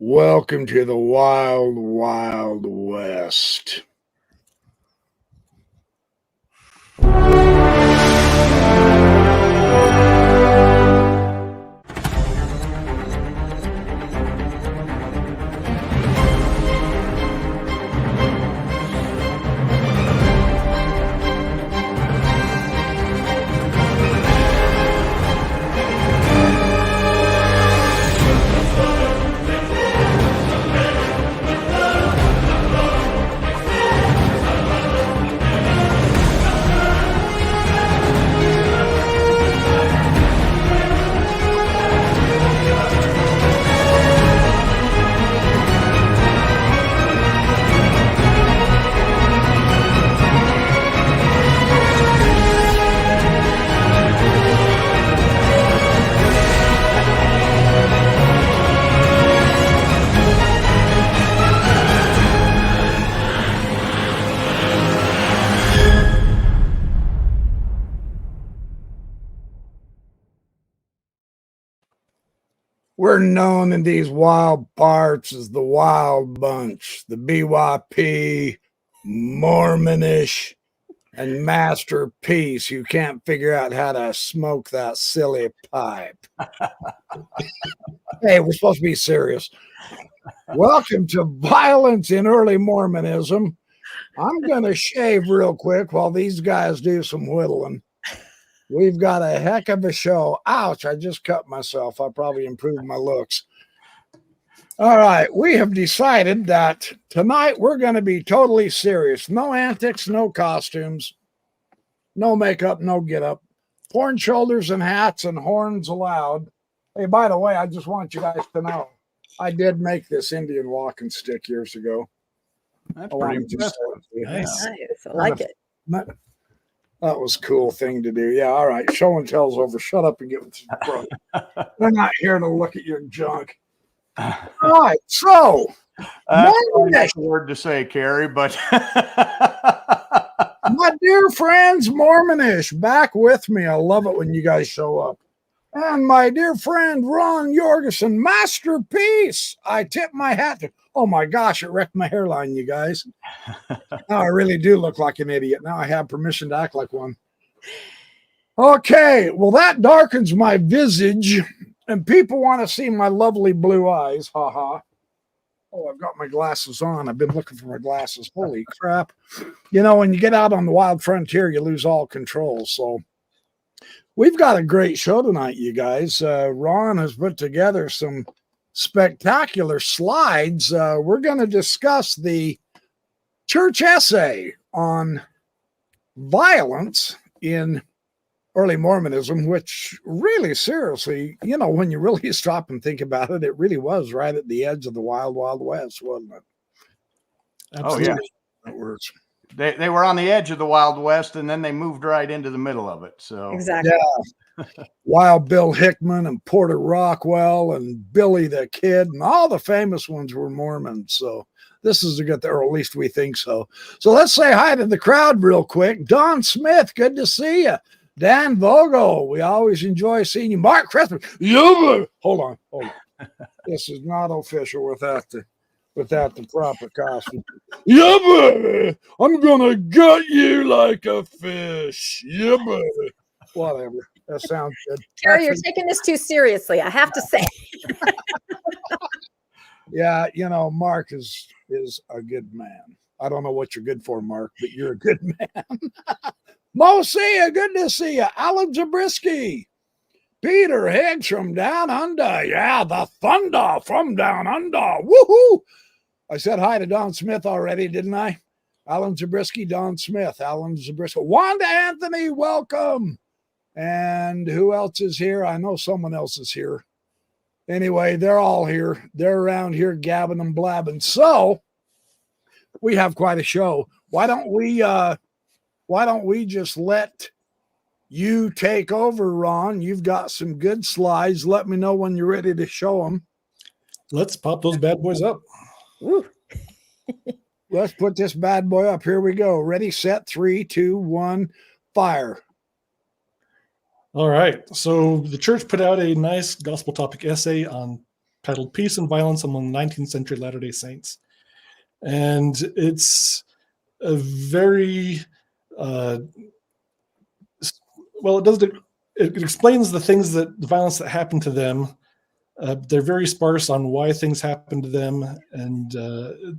Welcome to the Wild, Wild West. We're known in these wild parts as the Wild Bunch, the BYP, Mormonish, and Masterpiece. You can't figure out how to smoke that silly pipe. Hey, we're supposed to be serious. Welcome to Violence in Early Mormonism. I'm going to shave real quick while these guys do some whittling. We've got a heck of a show. Ouch, I just cut myself. I probably improved my looks. All right, we have decided that tonight we're going to be totally serious. No antics, no costumes, no makeup, no get up. Horn shoulders and hats and horns allowed. Hey, by the way, I just want you guys to know, I did make this Indian walking stick years ago. That's pretty impressive. Nice. I like it. That was a cool thing to do. Yeah, all right. Show and tell's over. Shut up and get with your bro. We're not here to look at your junk. All right, so that's a word to say, Carrie, but my dear friends, Mormonish, back with me. I love it when you guys show up. And my dear friend Ron Jorgensen, Masterpiece. I tip my hat to. Oh my gosh, it wrecked my hairline, you guys. Now I really do look like an idiot. Now I have permission to act like one. Okay, well, that darkens my visage, and people want to see my lovely blue eyes. Ha ha. Oh, I've got my glasses on. I've been looking for my glasses. Holy crap. You know, when you get out on the wild frontier, you lose all control. So we've got a great show tonight, you guys. Ron has put together some spectacular slides. We're going to discuss the church essay on violence in early Mormonism, which really, seriously, you know, when you really stop and think about it, it really was right at the edge of the Wild, Wild West, wasn't it? Absolutely. Oh, yeah. That works. They were on the edge of the Wild West, and then they moved right into the middle of it. So exactly. Yeah. Wild Bill Hickman and Porter Rockwell and Billy the Kid and all the famous ones were Mormons. So this is a good thing, or at least we think so. So let's say hi to the crowd real quick. Don Smith, good to see you. Dan Vogel, we always enjoy seeing you. Mark Crespin, hold on. This is not official without the proper costume. Yeah, baby. I'm gonna gut you like a fish. Yeah, baby. Whatever. That sounds good. Carrie, you're taking this too seriously, I have to say. Yeah, you know, Mark is a good man. I don't know what you're good for, Mark, but you're a good man. Mo, see you. Good to see you. Alan Zabriskie. Peter Higgs from down under. Yeah, the thunder from down under. Woohoo! I said hi to Don Smith already, didn't I? Alan Zabriskie, Don Smith, Alan Zabriskie. Wanda Anthony, welcome. And who else is here? I know someone else is here. Anyway, they're all here. They're around here gabbing and blabbing. So we have quite a show. Why don't we just let you take over, Ron? You've got some good slides. Let me know when you're ready to show them. Let's pop those bad boys up. Woo. Let's put this bad boy up. Here we go. Ready, set, 3, 2, 1, fire. All right. So the church put out a nice gospel topic essay on peddled peace and violence among 19th century Latter-day Saints. And it's a very, it explains the things the violence that happened to them. They're very sparse on why things happened to them. And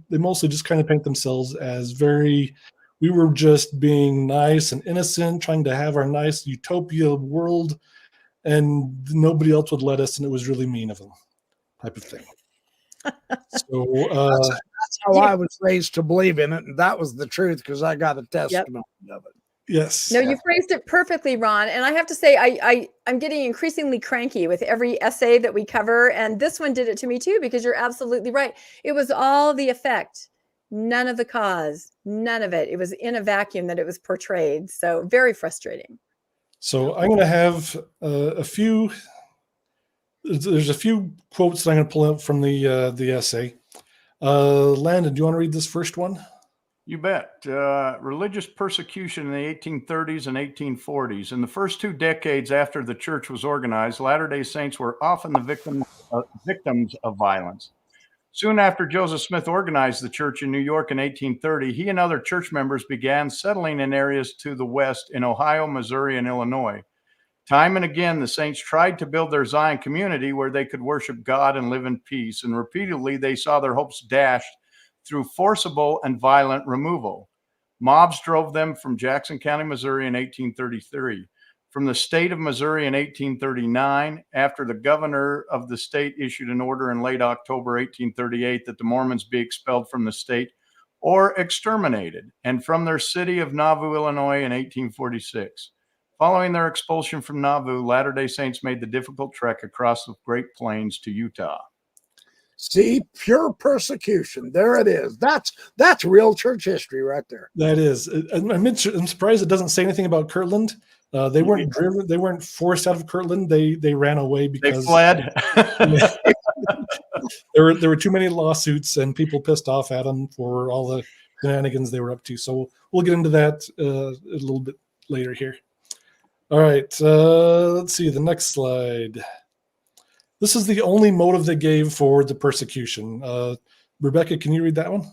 they mostly just kind of paint themselves as we were just being nice and innocent, trying to have our nice utopia world, and nobody else would let us, and it was really mean of them, type of thing. So that's how I was raised to believe in it, and that was the truth because I got a testimony of it. Yes. No, you phrased it perfectly, Ron. And I have to say, I'm getting increasingly cranky with every essay that we cover, and this one did it to me too, because you're absolutely right. It was all the effect, none of the cause, none of it. It was in a vacuum that it was portrayed. So very frustrating. So I'm going to have a few. There's a few quotes that I'm going to pull out from the essay. Landon, do you want to read this first one? You bet. Religious persecution in the 1830s and 1840s. In the first 2 decades after the church was organized, Latter-day Saints were often the victims of violence. Soon after Joseph Smith organized the church in New York in 1830, he and other church members began settling in areas to the west in Ohio, Missouri, and Illinois. Time and again, the Saints tried to build their Zion community where they could worship God and live in peace, and repeatedly they saw their hopes dashed through forcible and violent removal. Mobs drove them from Jackson County, Missouri in 1833. From the state of Missouri in 1839, after the governor of the state issued an order in late October 1838 that the Mormons be expelled from the state or exterminated, and from their city of Nauvoo, Illinois in 1846. Following their expulsion from Nauvoo, Latter-day Saints made the difficult trek across the Great Plains to Utah. See, pure persecution. There it is. That's real church history right there. That is. I'm surprised it doesn't say anything about Kirtland. They weren't driven. They weren't forced out of Kirtland. They ran away because they fled. There were too many lawsuits and people pissed off at them for all the shenanigans they were up to. So we'll get into that a little bit later here. All right. Let's see the next slide. This is the only motive they gave for the persecution. Rebecca, can you read that one?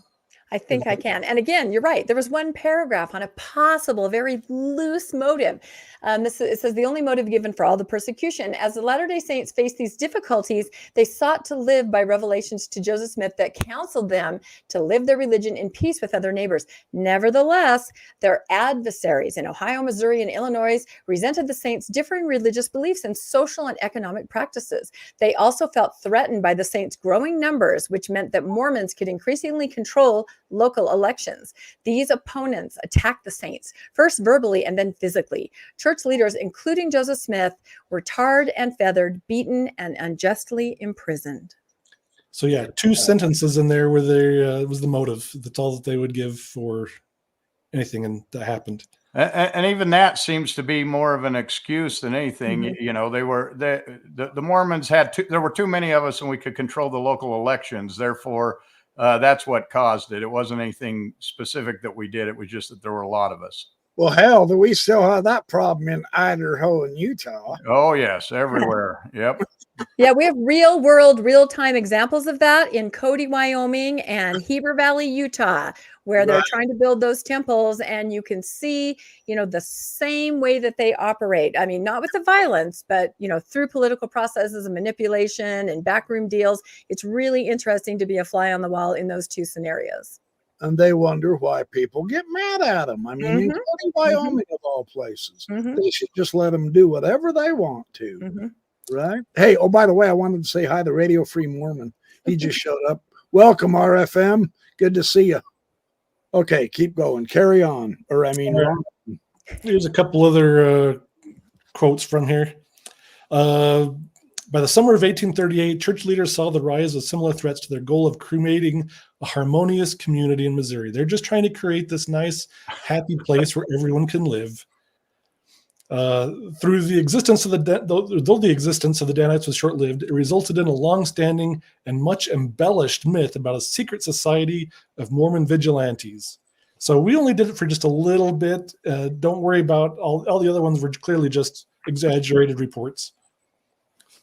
I think I can. And again, you're right. There was one paragraph on a possible, very loose motive. It says the only motive given for all the persecution. As the Latter-day Saints faced these difficulties, they sought to live by revelations to Joseph Smith that counseled them to live their religion in peace with other neighbors. Nevertheless, their adversaries in Ohio, Missouri, and Illinois resented the Saints' differing religious beliefs and social and economic practices. They also felt threatened by the Saints' growing numbers, which meant that Mormons could increasingly control local elections. These opponents attacked the Saints, first verbally and then physically. Church leaders, including Joseph Smith, were tarred and feathered, beaten, and unjustly imprisoned. So yeah, 2 sentences in there where there was the motive. That's all that they would give for anything that happened. And even that seems to be more of an excuse than anything. Mm-hmm. You know, the Mormons there were too many of us and we could control the local elections. Therefore, that's what caused it. It wasn't anything specific that we did. It was just that there were a lot of us. Well, hell, we still have that problem in Idaho and Utah. Oh, yes, everywhere. Yep. Yeah, we have real world, real time examples of that in Cody, Wyoming and Heber Valley, Utah, where they're trying to build those temples. And you can see, the same way that they operate. I mean, not with the violence, but, through political processes and manipulation and backroom deals. It's really interesting to be a fly on the wall in those 2 scenarios. And they wonder why people get mad at them. I mean, in Cody, Wyoming, of all places, they should just let them do whatever they want to. Right? Hey, oh, by the way, I wanted to say hi to Radio Free Mormon. He just showed up. Welcome, RFM. Good to see you. Okay, keep going. Carry on. Here's a couple other quotes from here. By the summer of 1838, church leaders saw the rise of similar threats to their goal of creating a harmonious community in Missouri. They're just trying to create this nice, happy place where everyone can live. Through the existence of though the existence of the Danites was short-lived, it resulted in a long-standing and much embellished myth about a secret society of Mormon vigilantes. So we only did it for just a little bit. Don't worry about all the other ones were clearly just exaggerated reports.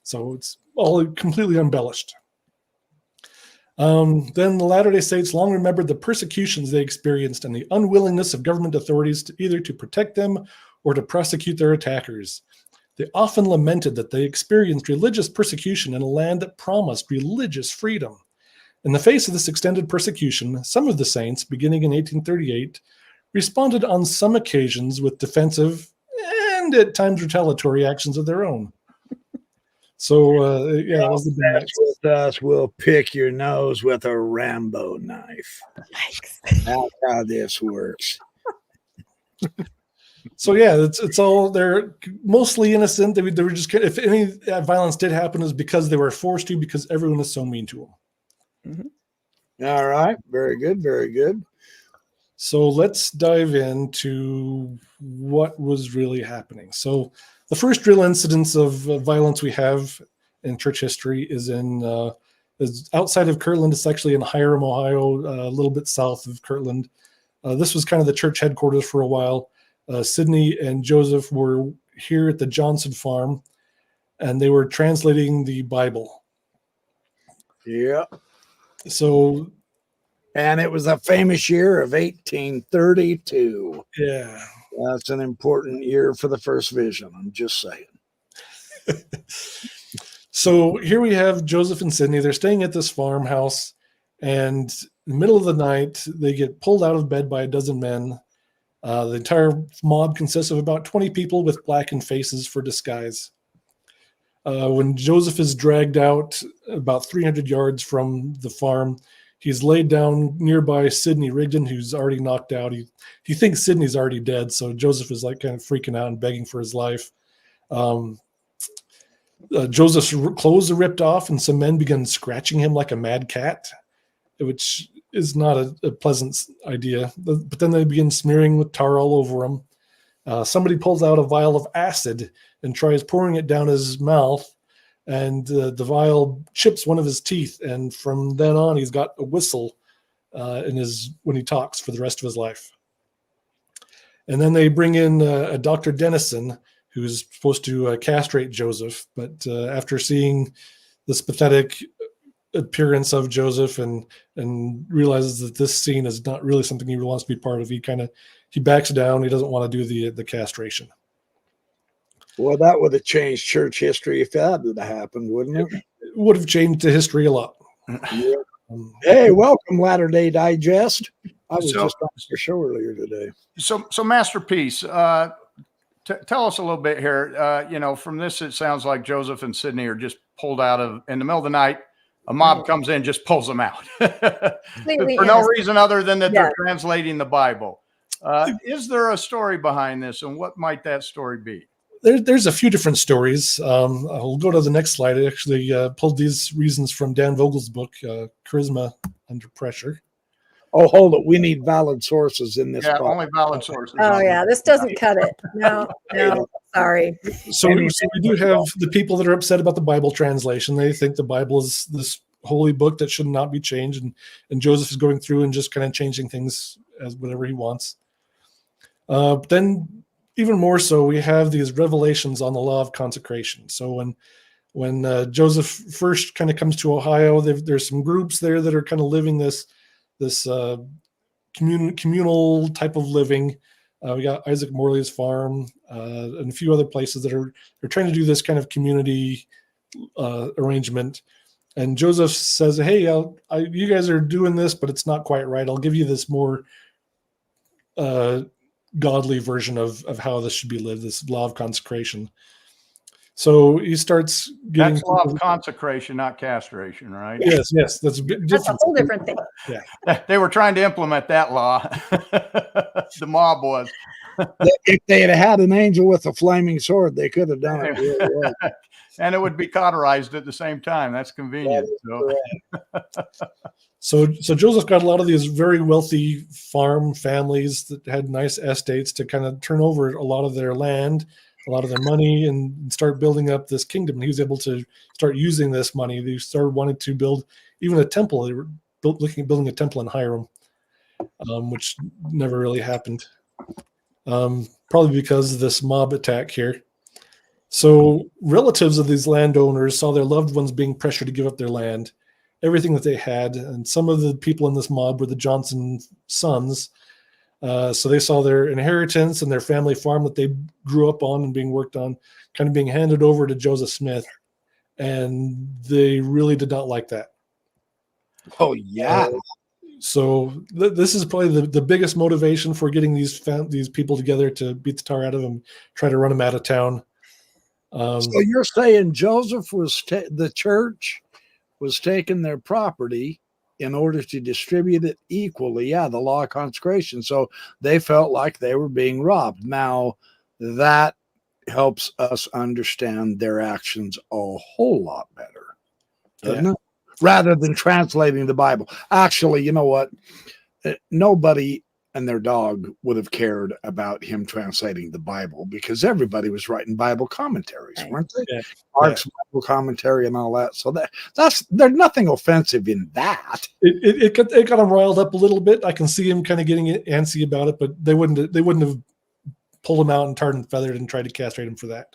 So it's all completely embellished. Then the Latter-day Saints long remembered the persecutions they experienced and the unwillingness of government authorities to either to protect them or to prosecute their attackers. They often lamented that they experienced religious persecution in a land that promised religious freedom. In the face of this extended persecution, some of the saints, beginning in 1838, responded on some occasions with defensive and at times retaliatory actions of their own. So, that was the Danites. With us, we'll pick your nose with a Rambo knife. Yikes. That's how this works. So it's all, they're mostly innocent. They were just, if any violence did happen, it was because they were forced to, because everyone is so mean to them. Mm-hmm. All right, very good, very good. So let's dive into what was really happening. So the first real incidence of violence we have in church history is is outside of Kirtland. It's actually in Hiram, Ohio, a little bit south of Kirtland. This was kind of the church headquarters for a while. Sidney and Joseph were here at the Johnson farm, and they were translating the Bible. Yeah. So, and it was a famous year of 1832. Yeah. That's an important year for the first vision. I'm just saying. So here we have Joseph and Sidney. They're staying at this farmhouse, and in the middle of the night, they get pulled out of bed by a dozen men. The entire mob consists of about 20 people with blackened faces for disguise. When Joseph is dragged out about 300 yards from the farm, he's laid down nearby Sidney Rigdon, who's already knocked out. He thinks Sidney's already dead, so Joseph is like kind of freaking out and begging for his life. Joseph's clothes are ripped off, and some men begin scratching him like a mad cat, which is not a pleasant idea. But then they begin smearing with tar all over him. Somebody pulls out a vial of acid and tries pouring it down his mouth, and the vial chips one of his teeth. And from then on, he's got a whistle when he talks for the rest of his life. And then they bring in a Dr. Dennison, who's supposed to castrate Joseph. But after seeing this pathetic appearance of Joseph and realizes that this scene is not really something he wants to be part of, he backs down. He doesn't want to do the castration. Well, that would have changed church history if that had happened, wouldn't it? It would have changed the history a lot. Yeah. Hey, welcome, Latter-day Digest. I was just on your show earlier today. So Masterpiece, tell us a little bit here. From this, it sounds like Joseph and Sidney are just pulled out in the middle of the night. A mob comes in, just pulls them out for no reason other than that they're translating the Bible. Is there a story behind this, and what might that story be? There's a few different stories. I'll go to the next slide. I actually pulled these reasons from Dan Vogel's book, Charisma Under Pressure. Oh, hold it. We need valid sources in this. Yeah, only valid sources. Oh, yeah. This doesn't cut it. No, sorry. So we do have the people that are upset about the Bible translation. They think the Bible is this holy book that should not be changed. And Joseph is going through and just kind of changing things as whatever he wants. But then even more so, we have these revelations on the law of consecration. So when Joseph first kind of comes to Ohio, there's some groups there that are kind of living this communal type of living. We got Isaac Morley's farm and a few other places they're trying to do this kind of community arrangement. And Joseph says, "Hey, you guys are doing this, but it's not quite right. I'll give you this more godly version of how this should be lived, this law of consecration." So he starts getting... That's law of consecration, not castration, right? Yes, that's a bit different. That's a whole different thing. Yeah. They were trying to implement that law. The mob was. If they had had an angel with a flaming sword, they could have done it really well. And it would be cauterized at the same time. That's convenient. So Joseph got a lot of these very wealthy farm families that had nice estates to kind of turn over a lot of their land, a lot of their money, and start building up this kingdom. And he was able to start using this money. They started wanting to build even a temple. They were looking at building a temple in Hiram, which never really happened. Probably because of this mob attack here. So relatives of these landowners saw their loved ones being pressured to give up their land. everything that they had. And some of the people in this mob were the Johnson sons. So they saw their inheritance and their family farm that they grew up on and being worked on kind of being handed over to Joseph Smith. And they really did not like that. Oh, yeah. So this is probably the biggest motivation for getting these people together to beat the tar out of them, try to run them out of town. So you're saying Joseph was the church was taking their property in order to distribute it equally. Yeah, the law of consecration. So they felt like they were being robbed. Now that helps us understand their actions a whole lot better, doesn't it? Rather than translating the Bible. Actually, you know what? Nobody and their dog would have cared about him translating the Bible because everybody was writing Bible commentaries, weren't they? Yeah. Mark's Bible commentary and all that. So there's nothing offensive in that. It got him riled up a little bit. I can see him kind of getting antsy about it, but they wouldn't have pulled him out and tarred and feathered and tried to castrate him for that.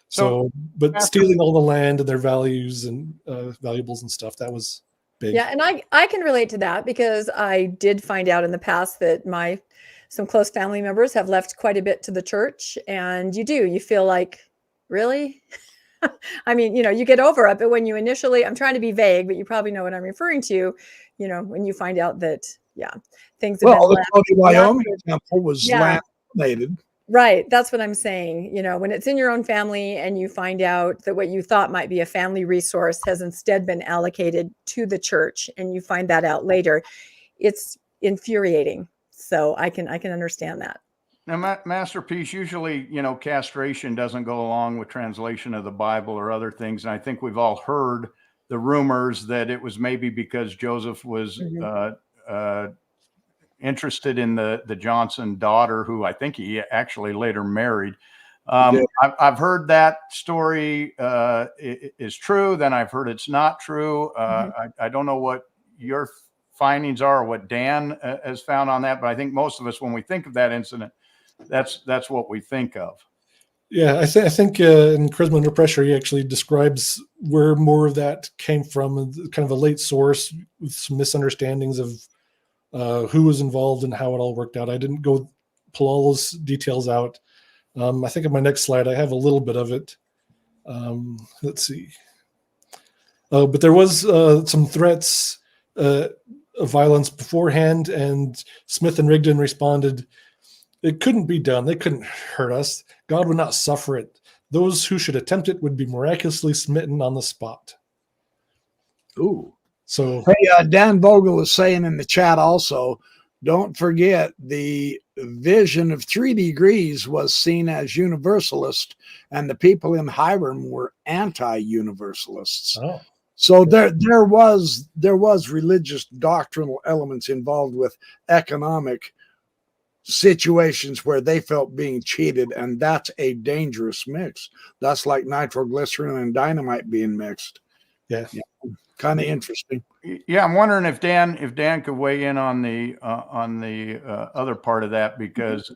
So, but stealing all the land and their values and valuables and stuff, that was big. Yeah, and I can relate to that because I did find out in the past that some close family members have left quite a bit to the church, and you feel like, really? I mean, you get over it, but when you initially, I'm trying to be vague, but you probably know what I'm referring to, when you find out that, things have been left. Well, the Wyoming example was land donated. Right. That's what I'm saying. When it's in your own family and you find out that what you thought might be a family resource has instead been allocated to the church, and you find that out later, it's infuriating. So I can understand that. Now, Masterpiece, usually, castration doesn't go along with translation of the Bible or other things. And I think we've all heard the rumors that it was maybe because Joseph was interested in the Johnson daughter, who I think he actually later married. I've heard that story is true. Then I've heard it's not true. I don't know what your findings are or what Dan has found on that, but I think most of us, when we think of that incident, that's what we think of. Yeah, I think in Charisma Under Pressure, he actually describes where more of that came from, kind of a late source with some misunderstandings of who was involved and how it all worked out. I didn't go pull all those details out. I think on my next slide, I have a little bit of it. Let's see. But there was some threats of violence beforehand, and Smith and Rigdon responded, "It couldn't be done. They couldn't hurt us. God would not suffer it. Those who should attempt it would be miraculously smitten on the spot." Ooh. So, hey, Dan Vogel is saying in the chat also, don't forget the vision of 3 degrees was seen as universalist, and the people in Hiram were anti-universalists. oh. So there was religious doctrinal elements involved with economic situations where they felt being cheated, and that's a dangerous mix. That's like nitroglycerin and dynamite being mixed. Yeah. Kind of interesting. Yeah, I'm wondering if Dan could weigh in on the other part of that, because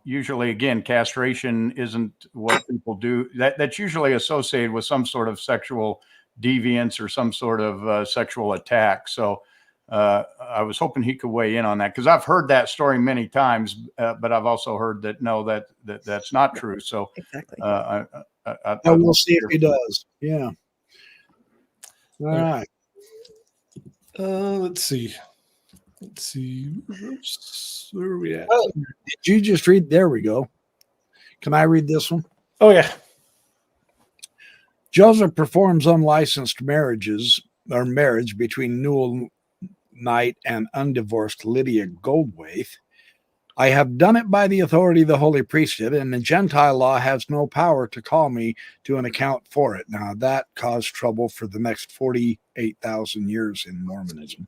usually, again, castration isn't what people do. That's usually associated with some sort of sexual deviance or some sort of sexual attack. So I was hoping he could weigh in on that, because I've heard that story many times, but I've also heard that that's not true. So exactly. We'll see if he does. Yeah. All right. Let's see. Where are we at? Oh, did you just read? There we go. Can I read this one? Oh, yeah. Joseph performs unlicensed marriage between Newell Knight and undivorced Lydia Goldwaith. I have done it by the authority of the holy priesthood, and the Gentile law has no power to call me to an account for it. Now, that caused trouble for the next 48,000 years in Mormonism.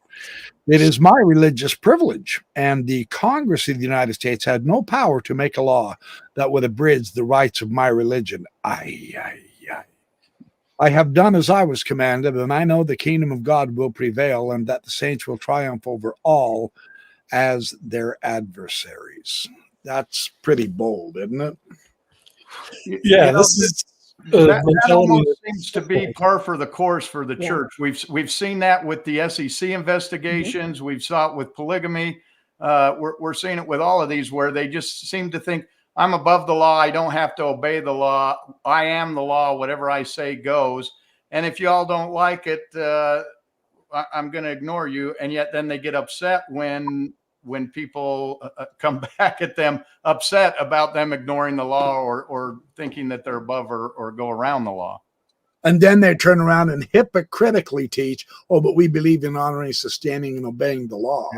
It is my religious privilege, and the Congress of the United States had no power to make a law that would abridge the rights of my religion. I have done as I was commanded, and I know the kingdom of God will prevail, and that the saints will triumph over all as their adversaries. That's pretty bold, isn't it? Yeah, That almost mentality. seems to be par for the course for the Yeah. church. We've seen that with the SEC investigations. We've saw it with polygamy. We're seeing it with all of these where they just seem to think, I'm above the law. I don't have to obey the law. I am the law. Whatever I say goes. And if y'all don't like it, I'm going to ignore you. And yet then they get upset when people come back at them upset about them ignoring the law or thinking that they're above or go around the law. And then they turn around and hypocritically teach, oh, but we believe in honoring, sustaining, and obeying the law.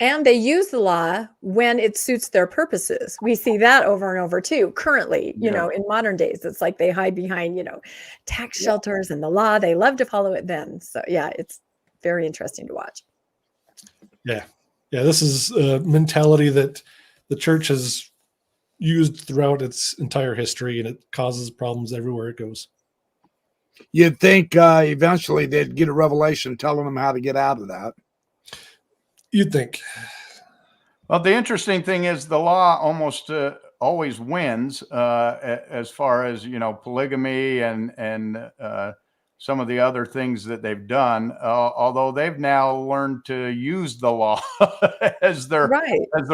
And they use the law when it suits their purposes. We see that over and over too. Currently, you know, in modern days, it's like they hide behind, you know, tax shelters and the law. They love to follow it then. So yeah, it's very interesting to watch. Yeah. Yeah. This is a mentality that the church has used throughout its entire history, and it causes problems everywhere it goes. You'd think eventually they'd get a revelation telling them how to get out of that. You'd think. Well, the interesting thing is the law almost always wins as far as, you know, polygamy and some of the other things that they've done, although they've now learned to use the law as their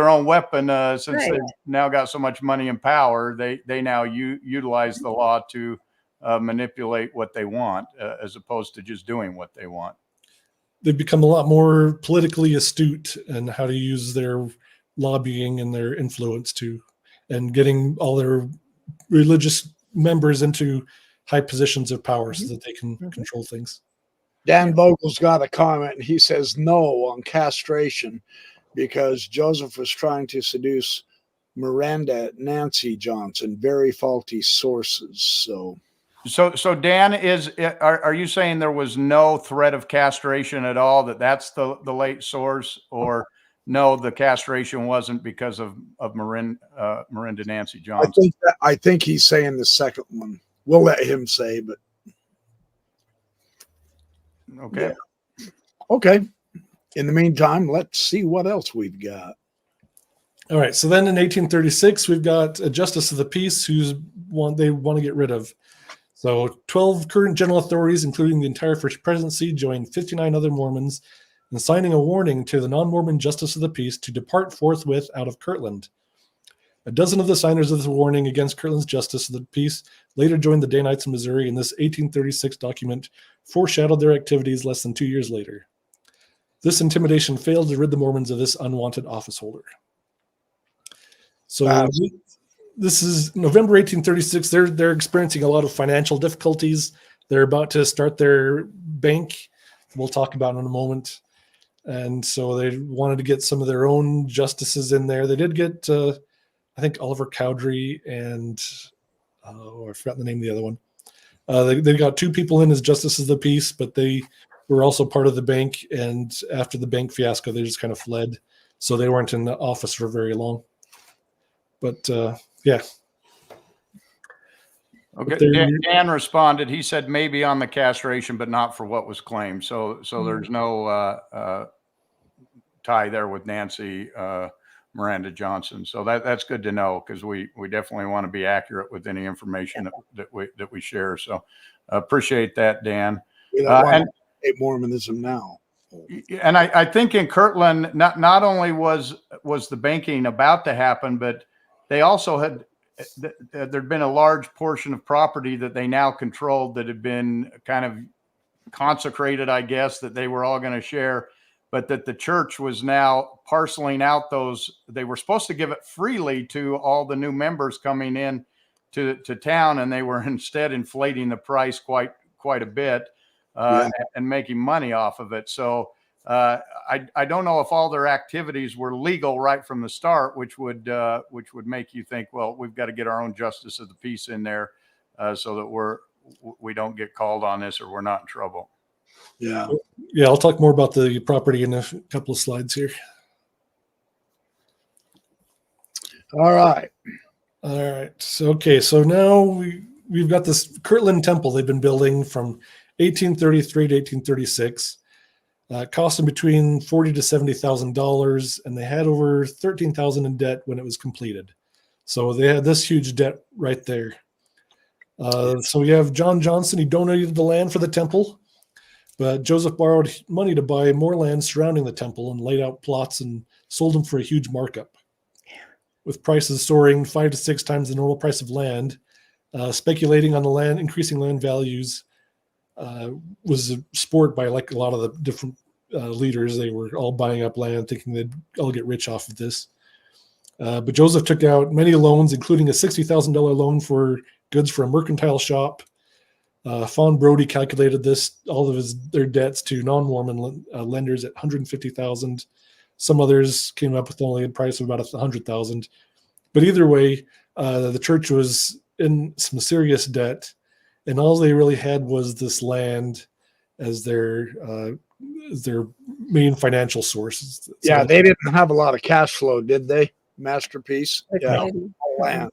own weapon since they've now got so much money and power. They now utilize the law to manipulate what they want as opposed to just doing what they want. They've become a lot more politically astute in how to use their lobbying and their influence and getting all their religious members into high positions of power so that they can control things. Dan Vogel's got a comment, and he says no on castration because Joseph was trying to seduce Miranda Nancy Johnson, very faulty sources. So Dan, are you saying there was no threat of castration at all? That's the late source, or no, the castration wasn't because of Miranda Nancy Johnson? I think he's saying the second one. We'll let him say, but okay. Yeah. Okay. In the meantime, let's see what else we've got. All right. So then in 1836, we've got a justice of the peace they want to get rid of. So 12 current general authorities, including the entire First Presidency, joined 59 other Mormons in signing a warning to the non-Mormon justice of the peace to depart forthwith out of Kirtland. A dozen of the signers of the warning against Kirtland's justice of the peace later joined the Danites in Missouri, and this 1836 document foreshadowed their activities less than 2 years later. This intimidation failed to rid the Mormons of this unwanted office holder. So this is November 1836. They're experiencing a lot of financial difficulties. They're about to start their bank. We'll talk about in a moment. And so they wanted to get some of their own justices in there. They did get, I think, Oliver Cowdery and I forgot the name of the other one. They got two people in as justices of the peace, but they were also part of the bank. And after the bank fiasco, they just kind of fled. So they weren't in the office for very long. But yeah. Okay. Dan responded. He said maybe on the castration, but not for what was claimed. So there's no tie there with Nancy Miranda Johnson. So that's good to know, because we definitely want to be accurate with any information that we share. So appreciate that, Dan. And Mormonism now. And I think in Kirtland, not only was the banking about to happen, but they also there'd been a large portion of property that they now controlled that had been kind of consecrated, I guess, that they were all going to share, but that the church was now parceling out those. They were supposed to give it freely to all the new members coming in to town, and they were instead inflating the price quite a bit and making money off of it. So I don't know if all their activities were legal right from the start, which would make you think, well, we've got to get our own justice of the peace in there so that we don't get called on this, or we're not in trouble. Yeah. Yeah. I'll talk more about the property in a couple of slides here. All right. So now we've got this Kirtland temple they've been building from 1833 to 1836. Cost them between $40,000 to $70,000, and they had over $13,000 in debt when it was completed. So they had this huge debt right there. So we have John Johnson. He donated the land for the temple, but Joseph borrowed money to buy more land surrounding the temple and laid out plots and sold them for a huge markup, with prices soaring 5 to 6 times the normal price of land. Speculating on the land, increasing land values was a sport by like a lot of the different leaders. They were all buying up land, thinking they'd all get rich off of this. But Joseph took out many loans, including a $60,000 loan for goods for a mercantile shop. Fawn Brody calculated all of their debts to non-Mormon lenders at $150,000. Some others came up with only a price of about $100,000. But either way, the church was in some serious debt, and all they really had was this land as their main financial source. Yeah, they didn't have a lot of cash flow, did they? Masterpiece. Yeah, land.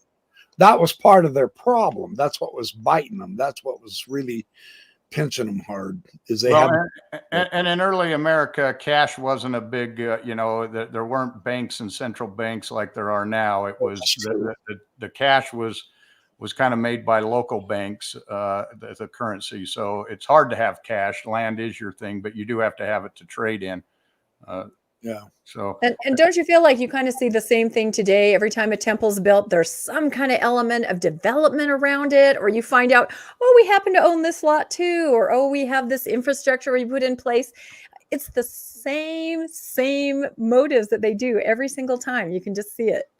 That was part of their problem. That's what was biting them. That's what was really pinching them hard. Is they and in early America, cash wasn't a big. There weren't banks and central banks like there are now. It was the cash was kind of made by local banks, the currency. So it's hard to have cash. Land is your thing, but you do have to have it to trade in. Yeah. So and don't you feel like you kind of see the same thing today? Every time a temple's built, there's some kind of element of development around it, or you find out, oh, we happen to own this lot too, or oh, we have this infrastructure we put in place. It's the same motives that they do every single time. You can just see it.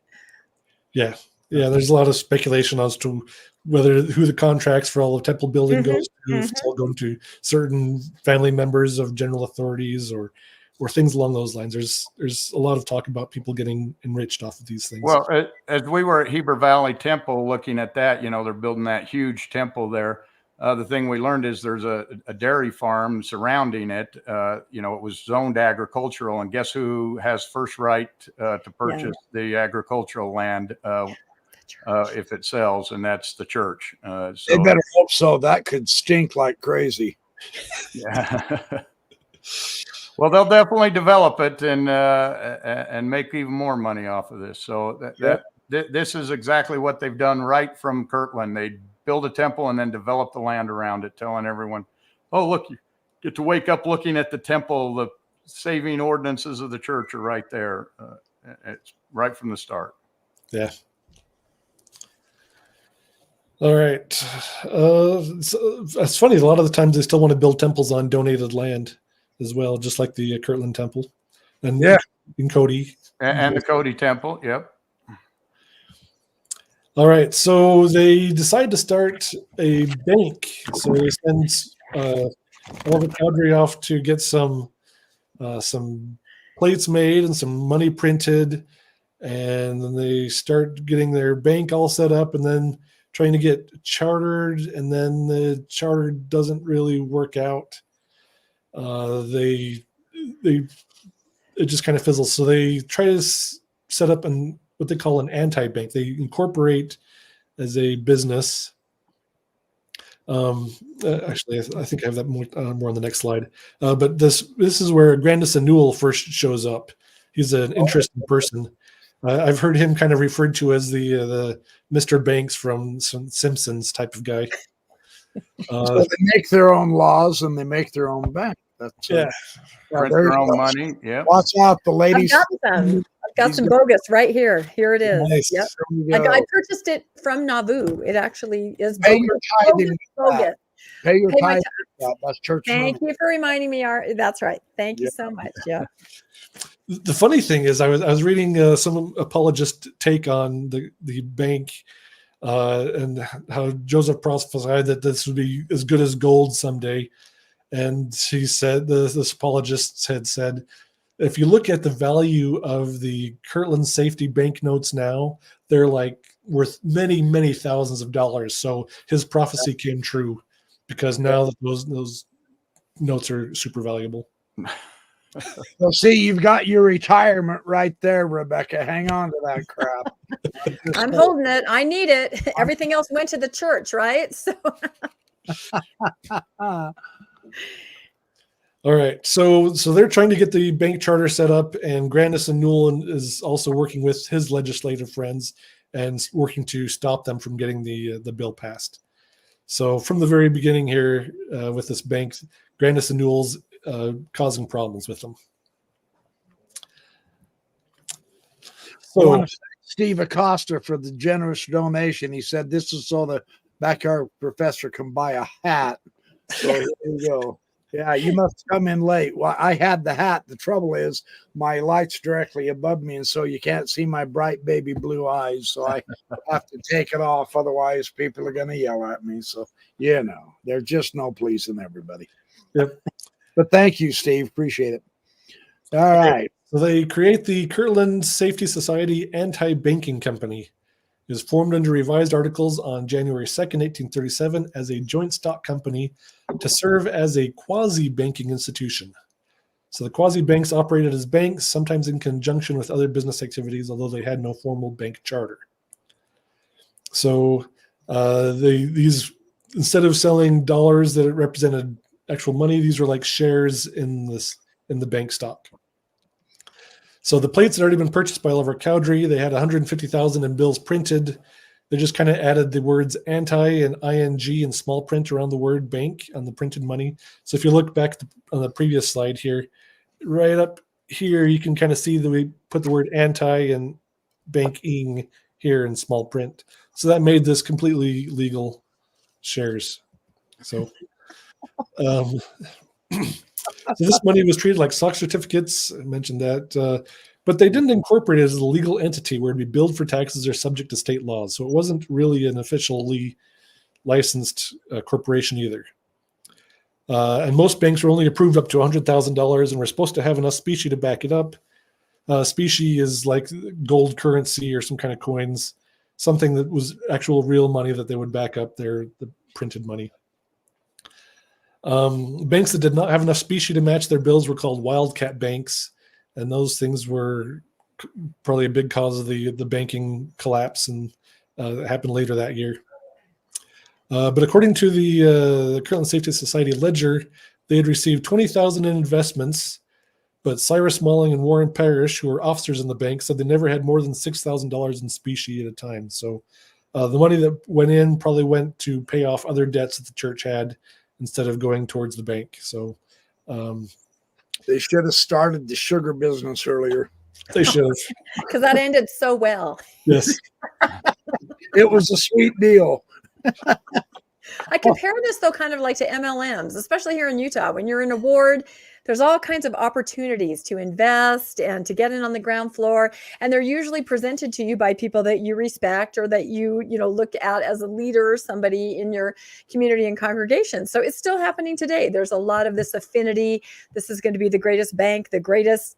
Yeah. There's a lot of speculation as to who the contracts for all the temple building goes to. If it's all going to certain family members of general authorities or things along those lines. There's a lot of talk about people getting enriched off of these things. Well, as we were at Heber Valley Temple looking at that, they're building that huge temple there. The thing we learned is there's a dairy farm surrounding it. It was zoned agricultural, and guess who has first right to purchase the agricultural land if it sells, and that's the church. So they better hope so. That could stink like crazy. Yeah. Well, they'll definitely develop it and make even more money off of this. So this is exactly what they've done right from Kirtland. They build a temple and then develop the land around it, telling everyone, oh, look, you get to wake up looking at the temple. The saving ordinances of the church are right there. It's right from the start. Yeah. All right. It's funny. A lot of the times they still want to build temples on donated land as well, just like the Kirtland Temple, and in Cody and the Cody Temple. Yep. All right, so they decide to start a bank. So they send all the cadre off to get some plates made and some money printed, and then they start getting their bank all set up, and then trying to get chartered, and then the charter doesn't really work out. It just kind of fizzles. So they try to set up what they call an anti-bank. They incorporate as a business. Actually, I think I have that more on the next slide. But this is where Grandison Newell first shows up. He's an interesting person. I've heard him kind of referred to as the Mr. Banks from some Simpsons type of guy. So they make their own laws and they make their own bank. That's print their own money. Yeah. Watch out, the ladies. I've got some bogus right here. Here it is. Nice. Yep. I purchased it from Nauvoo. It actually is Pay your tithing. bogus. Pay your tithing. That's church Thank money. you for reminding me. That's right. Thank you so much. Yeah. The funny thing is, I was reading some apologist take on the bank and how Joseph prophesied that this would be as good as gold someday. And he said, this apologist had said, if you look at the value of the Kirtland safety banknotes now, they're like worth many, many thousands of dollars. So his prophecy came true because now that those notes are super valuable. Well, see, you've got your retirement right there, Rebecca. Hang on to that crap. I'm holding it. I need it. Everything else went to the church, right? So. All right, so they're trying to get the bank charter set up, and Grandison Newell is also working with his legislative friends and working to stop them from getting the bill passed. So from the very beginning here with this bank, Grandis and Newell's causing problems with them. I want So to thank Steve Acosta for the generous donation. He said this is so the backyard professor can buy a hat. So here you go. Yeah, you must come in late. Well, I had the hat. The trouble is my light's directly above me, and so you can't see my bright baby blue eyes. So I have to take it off. Otherwise, people are going to yell at me. So, there's just no pleasing everybody. Yep. But thank you, Steve. Appreciate it. All right. So they create the Kirtland Safety Society Anti-Banking Company. It was formed under revised articles on January 2nd, 1837 as a joint stock company to serve as a quasi-banking institution. So the quasi-banks operated as banks, sometimes in conjunction with other business activities, although they had no formal bank charter. So these, instead of selling dollars that represented actual money, these were like shares in the bank stock. So the plates had already been purchased by Oliver Cowdery. They had 150,000 in bills printed. They just kind of added the words anti and ing in small print around the word bank on the printed money. So if you look back on the previous slide here, right up here, you can kind of see that we put the word anti and banking here in small print. So that made this completely legal shares. So, so this money was treated like stock certificates. I mentioned that, but they didn't incorporate it as a legal entity where it'd be billed for taxes or subject to state laws. So it wasn't really an officially licensed corporation either. And most banks were only approved up to $100,000 and were supposed to have enough specie to back it up. Specie is like gold currency or some kind of coins, something that was actual real money that they would back up the printed money. Banks that did not have enough specie to match their bills were called Wildcat banks, and those things were probably a big cause of the banking collapse, and it happened later that year. But according to the Kirtland Safety Society ledger, they had received $20,000 in investments, but Cyrus Malling and Warren Parrish, who were officers in the bank, said they never had more than $6,000 in specie at a time. So the money that went in probably went to pay off other debts that the church had, instead of going towards the bank. So they should have started the sugar business earlier. They should have. Because that ended so well. Yes. It was a sweet deal. I compare this, though, kind of like to MLMs, especially here in Utah. When you're in a ward, there's all kinds of opportunities to invest and to get in on the ground floor. And they're usually presented to you by people that you respect or that you look at as a leader, somebody in your community and congregation. So it's still happening today. There's a lot of this affinity. This is going to be the greatest bank, the greatest,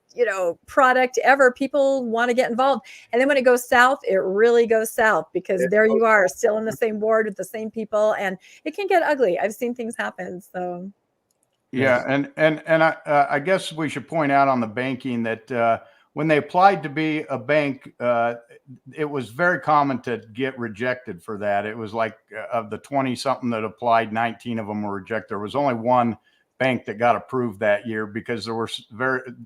product ever. People want to get involved. And then when it goes south, it really goes south, because there you are still in the same ward with the same people, and it can get ugly. I've seen things happen. So. Yeah, and I guess we should point out on the banking that when they applied to be a bank, it was very common to get rejected for that. It was like of the 20-something that applied, 19 of them were rejected. There was only one bank that got approved that year because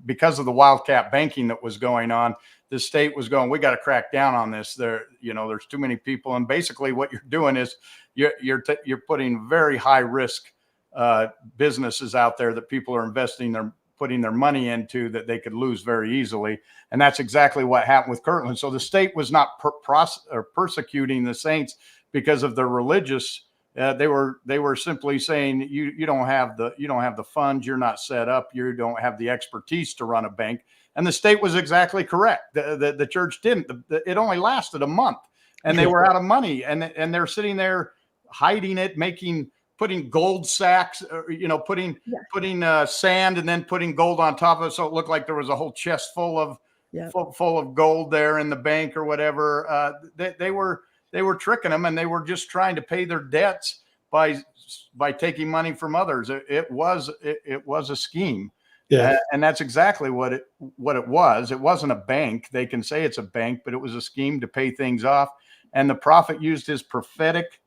because of the Wildcat banking that was going on. The state was going, we got to crack down on this. There's too many people, and basically what you're doing is you're putting very high risk businesses out there that people are putting their money into that they could lose very easily. And that's exactly what happened with Kirtland. So the state was not persecuting the saints because of their religious. They were simply saying you don't have the funds, you're not set up, you don't have the expertise to run a bank. And the state was exactly correct. The church didn't. It only lasted a month, and they were out of money, and they're sitting there hiding it, putting gold sacks, putting sand and then putting gold on top of it, so it looked like there was a whole chest full of gold there in the bank or whatever. They were tricking them, and they were just trying to pay their debts by taking money from others. It was a scheme. Yeah. And that's exactly what it was. It wasn't a bank. They can say it's a bank, but it was a scheme to pay things off. And the prophet used his prophetic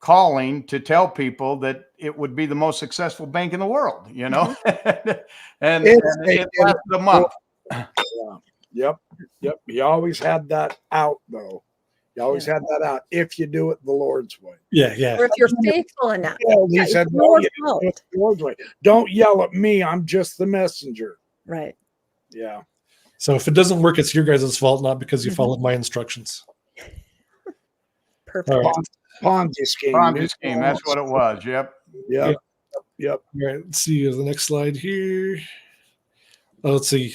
calling to tell people that it would be the most successful bank in the world, and it lasted a month. Yep. He always had that out, though. You always had that out. If you do it the Lord's way. Yeah, yeah. Or if you're faithful enough. He Yeah, said, it's no, your you do fault. it the Lord's way. Don't yell at me. I'm just the messenger. Right. Yeah. So if it doesn't work, it's your guys' fault, not because you Mhm. followed my instructions. Perfect. All right. Ponzi scheme. Ponzi scheme. That's what it was. Yep. Yep. Yep. All right, let's see the next slide here. Let's see.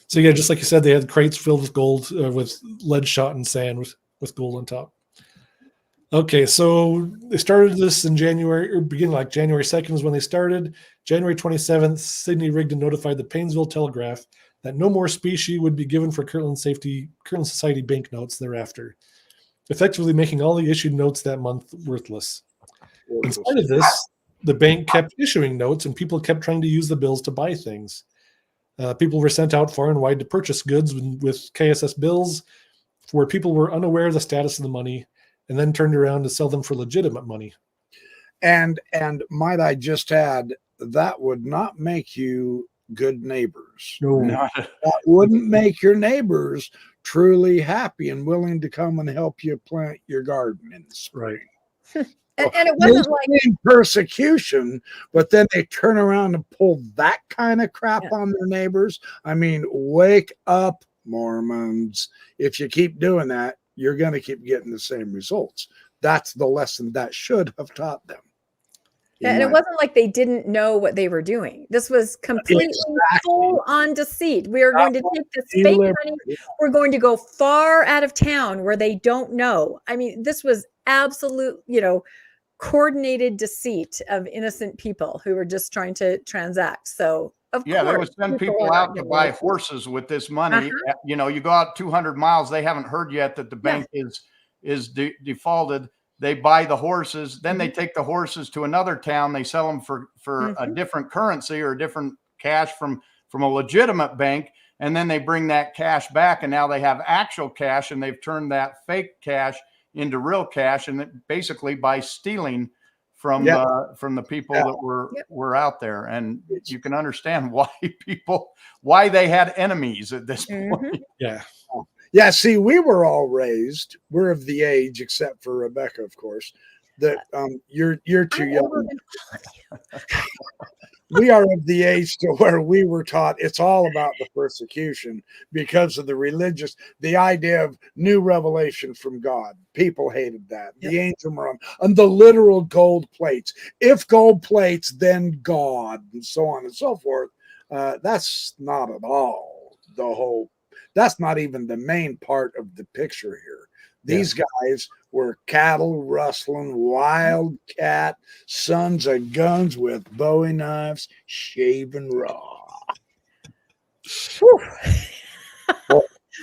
So yeah, just like you said, they had crates filled with gold, with lead shot and sand with gold on top. Okay, so they started this in January, or beginning like January 2nd is when they started. January 27th, Sidney Rigdon notified the Painesville Telegraph that no more specie would be given for Kirtland Society banknotes thereafter, effectively making all the issued notes that month worthless. In spite of this, the bank kept issuing notes and people kept trying to use the bills to buy things. People were sent out far and wide to purchase goods with KSS bills where people were unaware of the status of the money and then turned around to sell them for legitimate money. And might I just add, that would not make you good neighbors. Not That wouldn't make your neighbors truly happy and willing to come and help you plant your garden in the spring. Right. And it wasn't like persecution, but then they turn around and pull that kind of crap on their neighbors. I mean, wake up, Mormons. If you keep doing that, you're going to keep getting the same results. That's the lesson that should have taught them. and it wasn't like they didn't know what they were doing. This was completely full on deceit. We are going to take this fake money. We're going to go far out of town where they don't know. I mean, this was absolute, coordinated deceit of innocent people who were just trying to transact. So of course, they would send people out to buy horses with this money. You go out 200 miles. They haven't heard yet that the bank is defaulted. They buy the horses. Then they take the horses to another town. They sell them for a different currency or a different cash from a legitimate bank. And then they bring that cash back. And now they have actual cash and they've turned that fake cash into real cash, and basically by stealing from the people that were out there. And you can understand why they had enemies at this point. Yeah. See, we were all raised. We're of the age, except for Rebecca, of course, that you're too young. We are of the age to where we were taught it's all about the persecution because of the idea of new revelation from God. People hated that. The angel realm and the literal gold plates. If gold plates, then God, and so on and so forth. That's not at all that's not even the main part of the picture here. These guys were cattle rustling, wildcat, sons of guns with Bowie knives, shaving raw.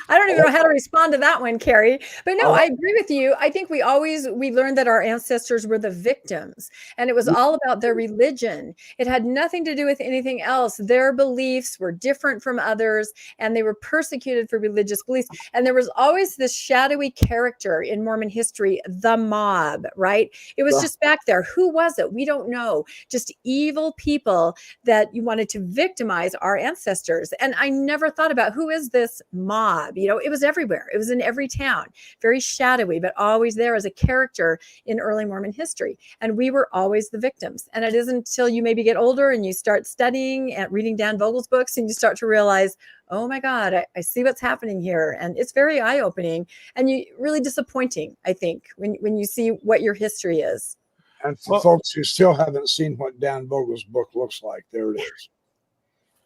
I don't even know how to respond to that one, Carrie. But no, I agree with you. I think we learned that our ancestors were the victims, and it was all about their religion. It had nothing to do with anything else. Their beliefs were different from others, and they were persecuted for religious beliefs. And there was always this shadowy character in Mormon history, the mob, right? It was just back there. Who was it? We don't know. Just evil people that you wanted to victimize our ancestors. And I never thought about who is this mob? It was everywhere. It was in every town, very shadowy, but always there as a character in early Mormon history. And we were always the victims. And it isn't until you maybe get older and you start studying and reading Dan Vogel's books and you start to realize, oh my God, I see what's happening here. And it's very eye-opening and really disappointing, I think, when you see what your history is. And for folks who still haven't seen what Dan Vogel's book looks like, there it is.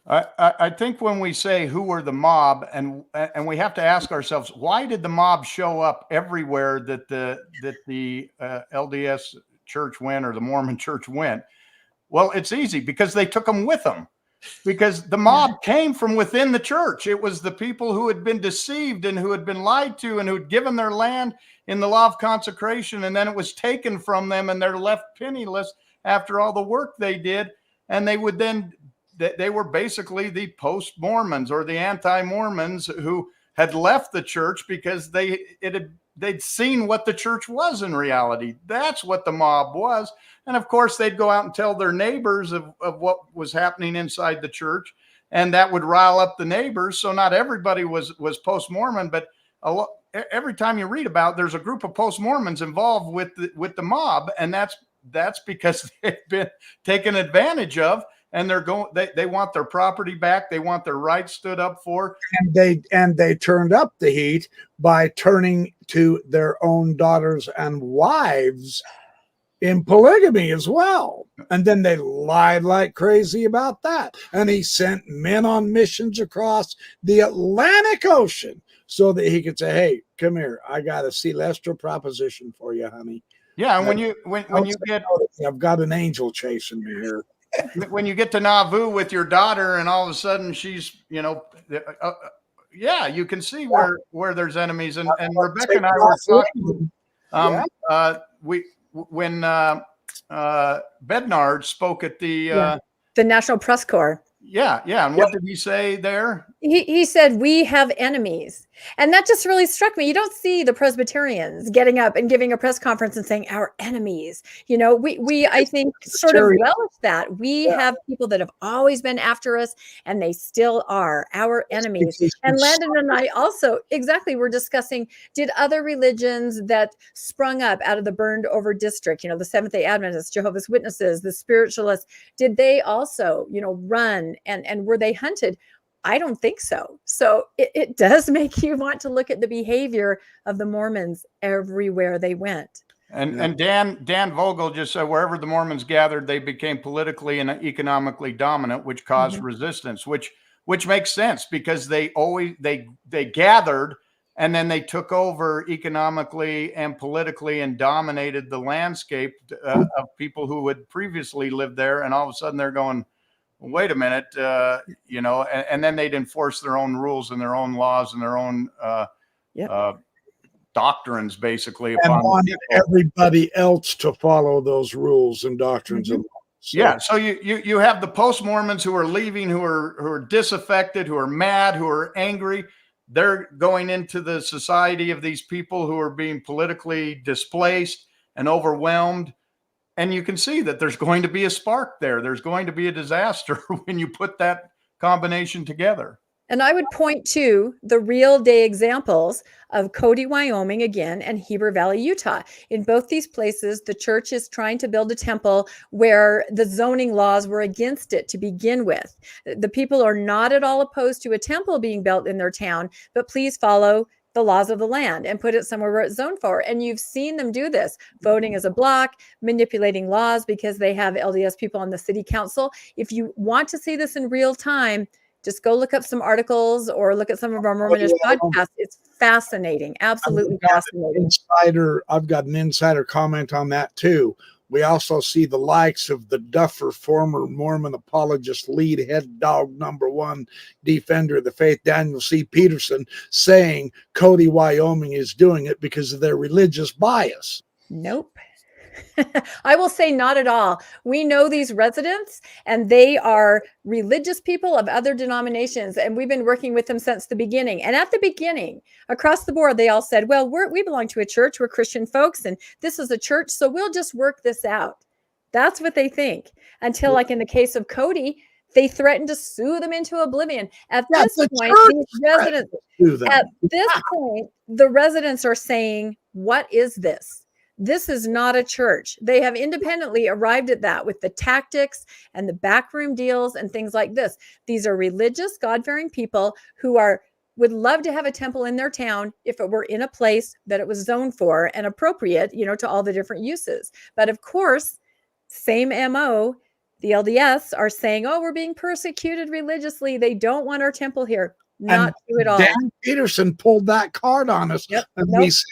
I think when we say who were the mob, and we have to ask ourselves, why did the mob show up everywhere that the LDS church went or the Mormon church went? Well, it's easy because they took them with them. Because the mob came from within the church. It was the people who had been deceived and who had been lied to and who had given their land in the law of consecration, and then it was taken from them and they're left penniless after all the work they did, and they were basically the post-Mormons or the anti-Mormons who had left the church because they'd seen what the church was in reality. That's what the mob was. And of course, they'd go out and tell their neighbors of what was happening inside the church, and that would rile up the neighbors. So not everybody was post-Mormon, but every time you read about, there's a group of post-Mormons involved with the mob, and that's because they've been taken advantage of, and they want their property back, they want their rights stood up for, and they turned up the heat by turning to their own daughters and wives in polygamy as well. And then they lied like crazy about that. And he sent men on missions across the Atlantic Ocean so that he could say, hey, come here, I got a celestial proposition for you, honey. Yeah, and when you get, I've got an angel chasing me here. When you get to Nauvoo with your daughter, and all of a sudden she's, yeah, you can see where there's enemies. And Rebecca and I were talking. When Bednard spoke at the National Press Corps. Yeah. And what did he say there? He said, we have enemies. And that just really struck me. You don't see the Presbyterians getting up and giving a press conference and saying our enemies. We I think sort of relish that. We have people that have always been after us, and they still are our enemies. And Landon and I also were discussing, did other religions that sprung up out of the burned over district, the Seventh-day Adventists, Jehovah's Witnesses, the Spiritualists, did they also, run and were they hunted? I don't think so. So it does make you want to look at the behavior of the Mormons everywhere they went. And Dan Vogel just said wherever the Mormons gathered, they became politically and economically dominant, which caused resistance, which makes sense because they gathered and then they took over economically and politically and dominated the landscape of people who had previously lived there. And all of a sudden they're going, wait a minute, and then they'd enforce their own rules and their own laws and their own doctrines, basically. And wanted everybody else to follow those rules and doctrines. And so you have the post-Mormons who are leaving, who are disaffected, who are mad, who are angry. They're going into the society of these people who are being politically displaced and overwhelmed. And you can see that there's going to be a spark there. There's going to be a disaster when you put that combination together. And I would point to the real day examples of Cody, Wyoming, again, and Heber Valley, Utah. In both these places, the church is trying to build a temple where the zoning laws were against it to begin with. The people are not at all opposed to a temple being built in their town, but please follow the laws of the land and put it somewhere where it's zoned for. And you've seen them do this, voting as a block, manipulating laws because they have LDS people on the city council. If you want to see this in real time, just go look up some articles or look at some of our Mormonish podcasts. It's fascinating. Absolutely fascinating. I've got an insider comment on that too. We also see the likes of the Duffer, former Mormon apologist, lead head dog, #1 defender of the faith, Daniel C. Peterson, saying Cody, Wyoming is doing it because of their religious bias. Nope. I will say not at all. We know these residents, and they are religious people of other denominations, and we've been working with them since the beginning. And at the beginning, across the board, they all said, well, we belong to a church. We're Christian folks, and this is a church, so we'll just work this out. That's what they think. Until, like in the case of Cody, they threatened to sue them into oblivion. At this point, the residents are saying, what is this? This is not a church. They have independently arrived at that with the tactics and the backroom deals and things like this. These are religious, God-fearing people who would love to have a temple in their town if it were in a place that it was zoned for and appropriate, to all the different uses. But of course, same MO, the LDS are saying, oh, we're being persecuted religiously. They don't want our temple here. Not true at all. Dan Peterson pulled that card on us. And we said,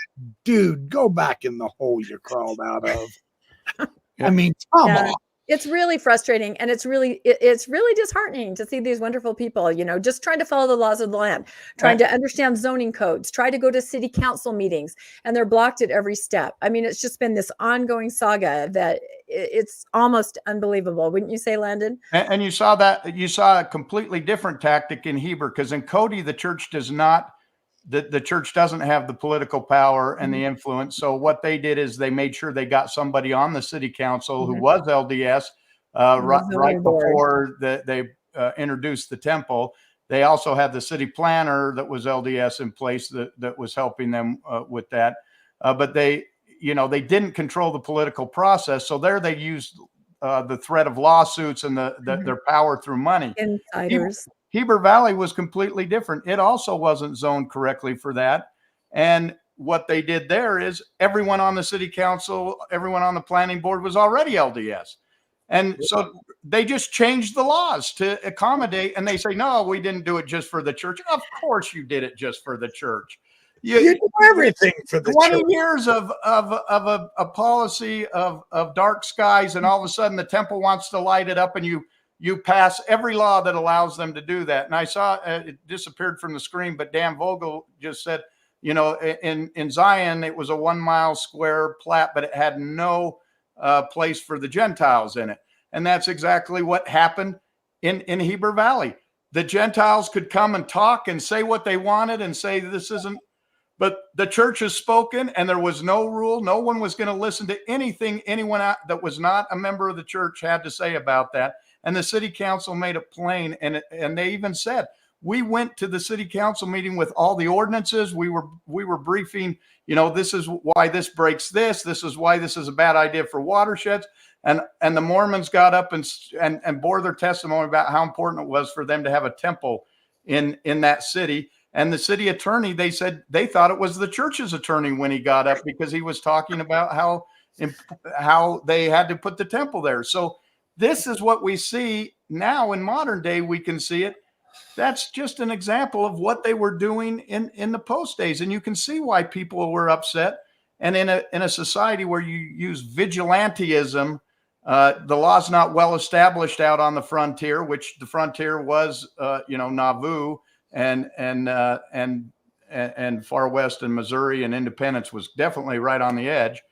dude, go back in the hole you crawled out of. I mean, come on. It's really frustrating, and it's really disheartening to see these wonderful people, just trying to follow the laws of the land, trying to understand zoning codes, try to go to city council meetings, and they're blocked at every step. I mean, it's just been this ongoing saga that it's almost unbelievable. Wouldn't you say, Landon? And you saw a completely different tactic in Heber, because in Cody, the church doesn't have the political power and the influence. So what they did is they made sure they got somebody on the city council who was LDS right before they introduced the temple. They also had the city planner that was LDS in place that was helping them with that. But they didn't control the political process. So there they used the threat of lawsuits and their power through money. Insiders. Heber Valley was completely different. It also wasn't zoned correctly for that. And what they did there is everyone on the city council, everyone on the planning board was already LDS. And so they just changed the laws to accommodate, and they say, no, we didn't do it just for the church. Of course you did it just for the church. You do everything for the 20 church. years of a policy of dark skies, and all of a sudden the temple wants to light it up, and you pass every law that allows them to do that. And I saw it disappeared from the screen, but Dan Vogel just said, in Zion, it was a 1 mile square plat, but it had no place for the Gentiles in it. And that's exactly what happened in Heber Valley. The Gentiles could come and talk and say what they wanted and say this isn't, but the church has spoken, and there was no rule. No one was going to listen to anything anyone that was not a member of the church had to say about that. And the city council made it plain. And they even said, we went to the city council meeting with all the ordinances. We were briefing, this is why this breaks this. This is why this is a bad idea for watersheds. And the Mormons got up and bore their testimony about how important it was for them to have a temple in that city. And the city attorney, they said they thought it was the church's attorney when he got up, because he was talking about how they had to put the temple there. So this is what we see now in modern day. We can see it. That's just an example of what they were doing in the post days. And you can see why people were upset. And in a society where you use vigilantism, the law's not well established out on the frontier, which the frontier was, Nauvoo and far west in Missouri, and Independence was definitely right on the edge.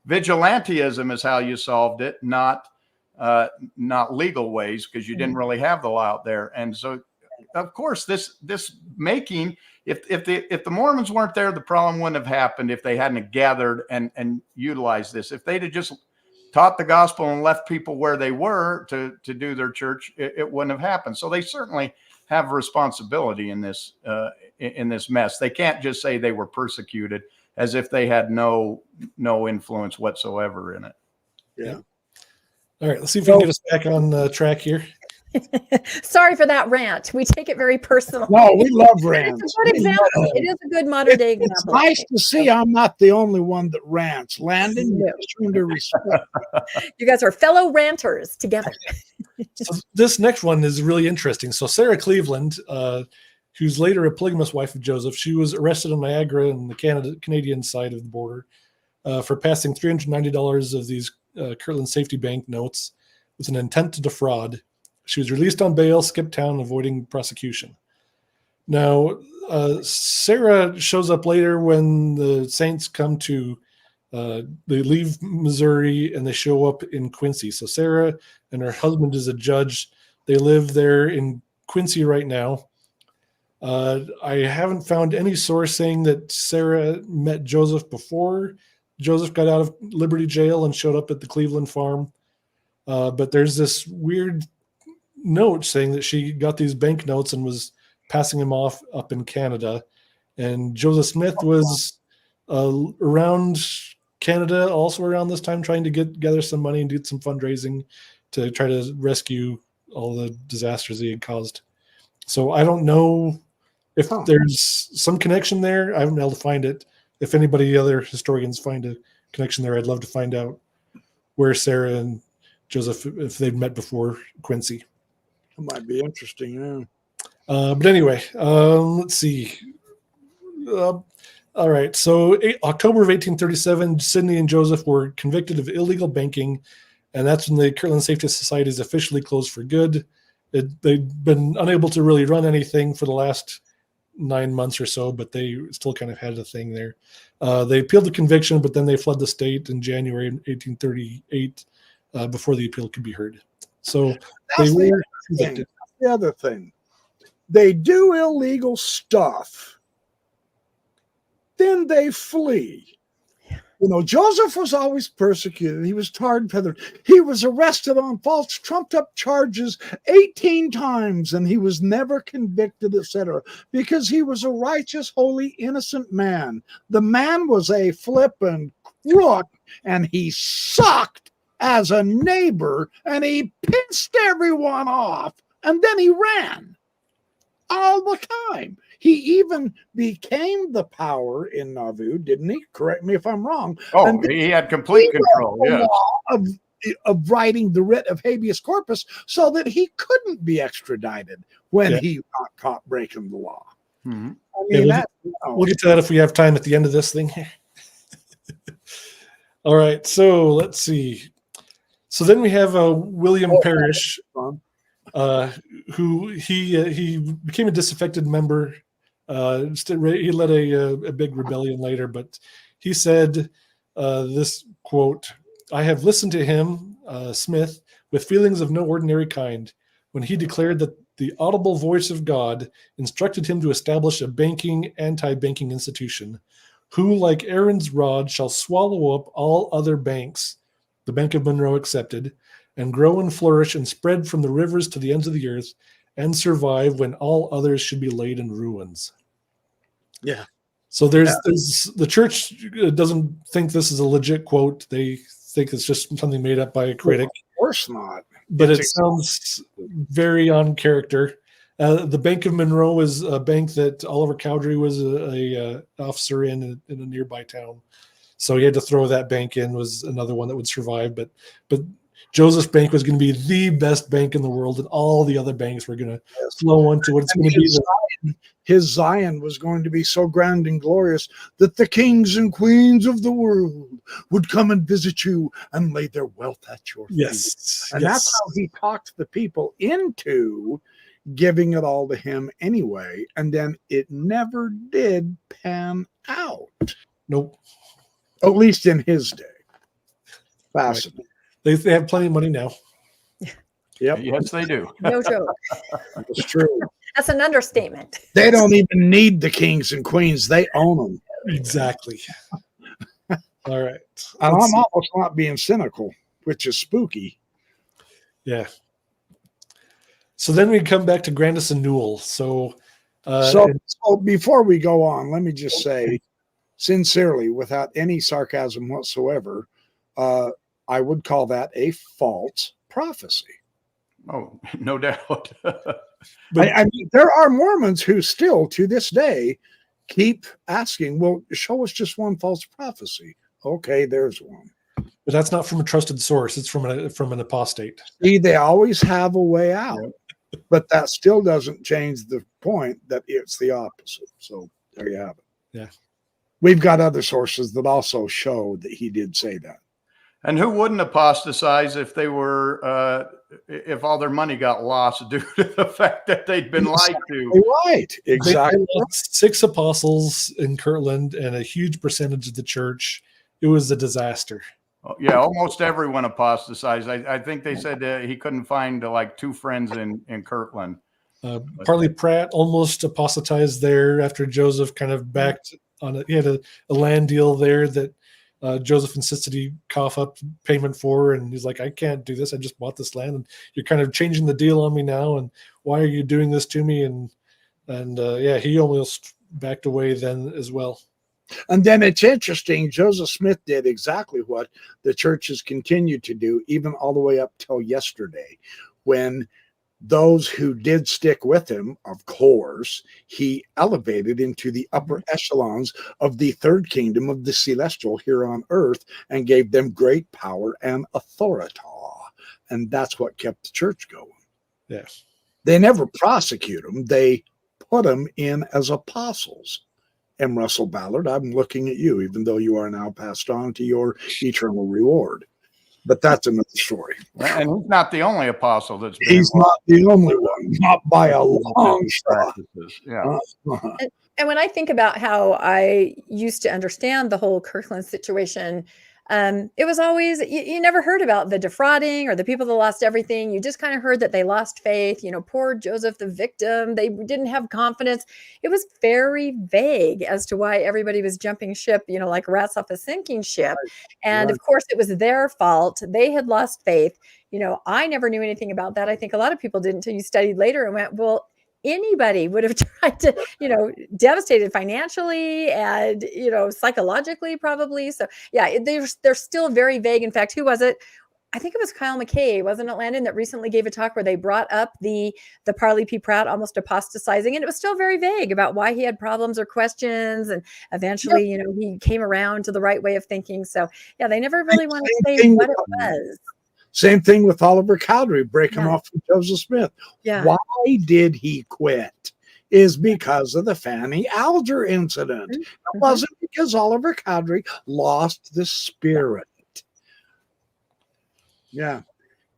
Vigilantism is how you solved it, not legal ways, because you didn't really have the law out there. And so, of course, this making, if the Mormons weren't there, the problem wouldn't have happened if they hadn't gathered and utilized this. If they'd have just taught the gospel and left people where they were to do their church, it wouldn't have happened. So they certainly have responsibility in this mess. They can't just say they were persecuted as if they had no influence whatsoever in it. Yeah. All right, let's see if we can get us back on track here. Sorry for that rant. We take it very personally. No, we love rants. It's a good example. It is a good modern day example. It's nice to see I'm not the only one that rants. Landon, you show to respect. You guys are fellow ranters together. So this next one is really interesting. So Sarah Cleveland, who's later a polygamous wife of Joseph, she was arrested in Niagara on the Canadian side of the border for passing $390 of these Kirtland safety bank notes with an intent to defraud. She was released on bail, skipped town, avoiding prosecution. Now, Sarah shows up later when the Saints come to, they leave Missouri and they show up in Quincy. So Sarah and her husband is a judge. They live there in Quincy right now. I haven't found any source saying that Sarah met Joseph before Joseph got out of Liberty Jail and showed up at the Cleveland farm. But there's this weird note saying that she got these bank notes and was passing them off up in Canada. And Joseph Smith was around Canada also around this time, trying to gather some money and do some fundraising to try to rescue all the disasters he had caused. So I don't know if there's some connection there. I haven't been able to find it. If anybody, other historians, find a connection there, I'd love to find out where Sarah and Joseph, if they'd met before Quincy. It might be interesting, yeah. But anyway, let's see. All right. So October of 1837, Sidney and Joseph were convicted of illegal banking, and that's when the Kirtland Safety Societies officially closed for good. They'd been unable to really run anything for the last 9 months or so, but they still kind of had a thing there. They appealed the conviction, but then they fled the state in January 1838 before the appeal could be heard. So they were convicted. The other thing, they do illegal stuff, then they flee. You know, Joseph was always persecuted. He was tarred and feathered. He was arrested on false, trumped-up charges 18 times, and he was never convicted, etc., because he was a righteous, holy, innocent man. The man was a flippin' crook, and he sucked as a neighbor, and he pissed everyone off, and then he ran all the time. He even became the power in Nauvoo, didn't he? Correct me if I'm wrong. Oh, And he had complete control. the Yes. law of writing the writ of habeas corpus so that he couldn't be extradited when he got caught breaking the law. Mm-hmm. I mean, we'll get to that if we have time at the end of this thing. All right, so let's see. So then we have William Parrish, who he became a disaffected member. He led a big rebellion later, but he said this quote, "I have listened to him, Smith, with feelings of no ordinary kind, when he declared that the audible voice of God instructed him to establish a anti-banking institution, who, like Aaron's rod, shall swallow up all other banks, the Bank of Monroe excepted, and grow and flourish and spread from the rivers to the ends of the earth, and survive when all others should be laid in ruins." Yeah. So there's the church doesn't think this is a legit quote. They think it's just something made up by a critic. Of course not. But it sounds very on character. The Bank of Monroe is a bank that Oliver Cowdery was a officer in a nearby town. So he had to throw that bank in, was another one that would survive. But Joseph's bank was going to be the best bank in the world, and all the other banks were going to flow into what it's going to be. His Zion was going to be so grand and glorious that the kings and queens of the world would come and visit you and lay their wealth at your feet. Yes. And that's how he talked the people into giving it all to him anyway. And then it never did pan out. Nope. At least in his day. Fascinating. Right. They have plenty of money now. Yep. Yes, they do. No joke. That's true. That's an understatement. They don't even need the kings and queens. They own them. Exactly. All right. And I'm almost not being cynical, which is spooky. Yeah. So then we come back to Grandis and Newell. So before we go on, let me just say, sincerely, without any sarcasm whatsoever, I would call that a false prophecy. Oh, no doubt. But I mean, there are Mormons who still, to this day, keep asking, well, show us just one false prophecy. Okay, there's one. But that's not from a trusted source. It's from an apostate. See, they always have a way out. Yep. But that still doesn't change the point that it's the opposite. So there you have it. Yeah. We've got other sources that also show that he did say that. And who wouldn't apostatize if they were, if all their money got lost due to the fact that they'd been lied to? Right, exactly. 6 apostles in Kirtland and a huge percentage of the church. It was a disaster. Yeah, almost everyone apostatized. I think they said he couldn't find like 2 friends in Kirtland. Partly Pratt almost apostatized there after Joseph kind of backed on it. He had a land deal there that Joseph insisted he cough up payment for, and he's like, I can't do this. I just bought this land, and you're kind of changing the deal on me now. And why are you doing this to me? And he almost backed away then as well. And then it's interesting. Joseph Smith did exactly what the church has continued to do, even all the way up till yesterday, when those who did stick with him, of course, he elevated into the upper echelons of the third kingdom of the celestial here on earth and gave them great power and authority. And that's what kept the church going. Yes. They never prosecute them. They put them in as apostles. M. Russell Ballard, I'm looking at you, even though you are now passed on to your eternal reward. But that's another story. And he's not the only apostle that's been He's not the only one, not by a long shot. Yeah. And when I think about how I used to understand the whole Kirtland situation, It was always, you never heard about the defrauding or the people that lost everything. You just kind of heard that they lost faith. Poor Joseph, the victim, they didn't have confidence. It was very vague as to why everybody was jumping ship, like rats off a sinking ship. And of course, it was their fault. They had lost faith. I never knew anything about that. I think a lot of people didn't until you studied later and went, well, anybody would have tried to, devastated financially and, psychologically probably. So yeah, they're still very vague. In fact, who was it? I think it was Kyle McKay, wasn't it, Landon, that recently gave a talk where they brought up the Parley P. Pratt almost apostatizing, and it was still very vague about why he had problems or questions. And eventually, he came around to the right way of thinking. So yeah, they never really want to say what it was. Same thing with Oliver Cowdery breaking off from Joseph Smith. Yeah. Why did he quit? Is because of the Fanny Alger incident. It wasn't because Oliver Cowdery lost the spirit. Yeah.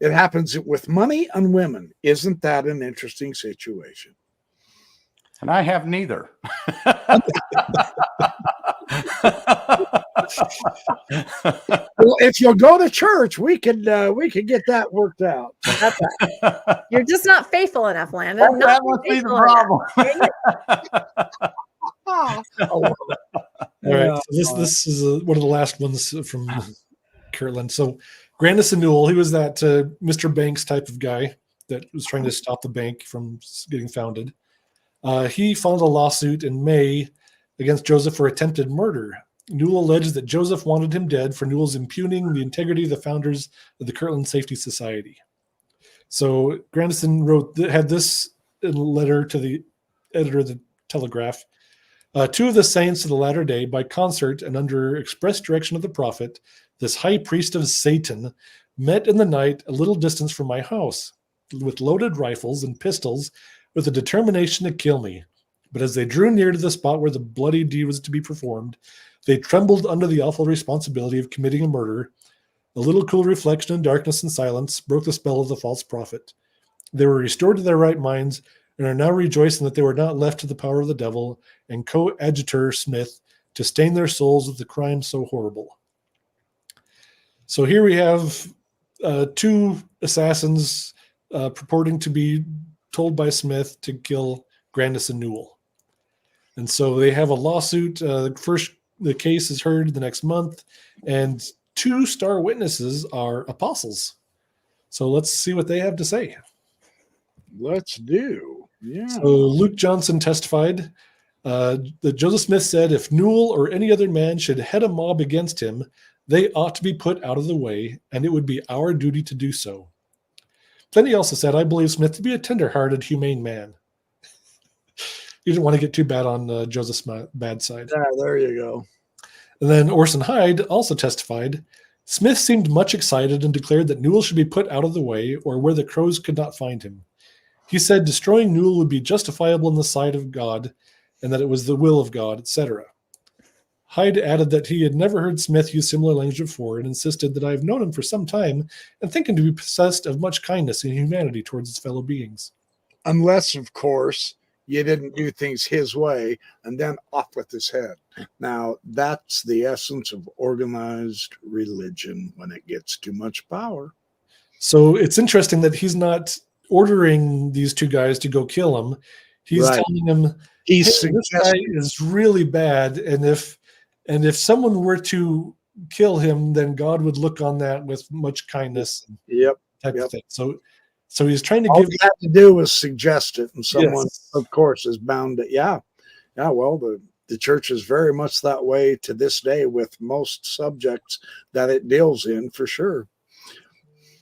It happens with money and women. Isn't that an interesting situation? And I have neither. Well, if you'll go to church, we could get that worked out. That's right. You're just not faithful enough, Landon. That must be the problem. All right. So this is one of the last ones from Kirtland. So Grandison Newell, he was that Mr. Banks type of guy that was trying to stop the bank from getting founded. He filed a lawsuit in May against Joseph for attempted murder. Newell alleged that Joseph wanted him dead for Newell's impugning the integrity of the founders of the Kirtland Safety Society. So Grandison had this letter to the editor of the Telegraph. Two of the saints of the latter day, by concert and under express direction of the prophet, this high priest of Satan, met in the night a little distance from my house, with loaded rifles and pistols, with a determination to kill me. But as they drew near to the spot where the bloody deed was to be performed, they trembled under the awful responsibility of committing a murder. A little cool reflection in darkness and silence broke the spell of the false prophet. They were restored to their right minds and are now rejoicing that they were not left to the power of the devil and coadjutor Smith to stain their souls with the crime so horrible. So here we have two assassins purporting to be told by Smith to kill Grandison Newell. And so they have a lawsuit. The case is heard the next month, and two star witnesses are apostles. So let's see what they have to say. Let's do. Yeah. So Luke Johnson testified that Joseph Smith said if Newell or any other man should head a mob against him, they ought to be put out of the way, and it would be our duty to do so. Then he also said, I believe Smith to be a tender-hearted, humane man. You didn't want to get too bad on Joseph's bad side. Yeah, there you go. And then Orson Hyde also testified, Smith seemed much excited and declared that Newell should be put out of the way or where the crows could not find him. He said destroying Newell would be justifiable in the sight of God and that it was the will of God, etc. Hyde added that he had never heard Smith use similar language before and insisted that I have known him for some time and think him to be possessed of much kindness and humanity towards his fellow beings. Unless, of course, you didn't do things his way and then off with his head. Now, that's the essence of organized religion when it gets too much power. So it's interesting that he's not ordering these two guys to go kill him. He's telling them, hey, this guy is really bad, and if someone were to kill him, then God would look on that with much kindness. Type of thing. So he's trying to all give. you have to do was suggest it, and someone, of course, is bound to. Yeah. Well, the church is very much that way to this day with most subjects that it deals in, for sure.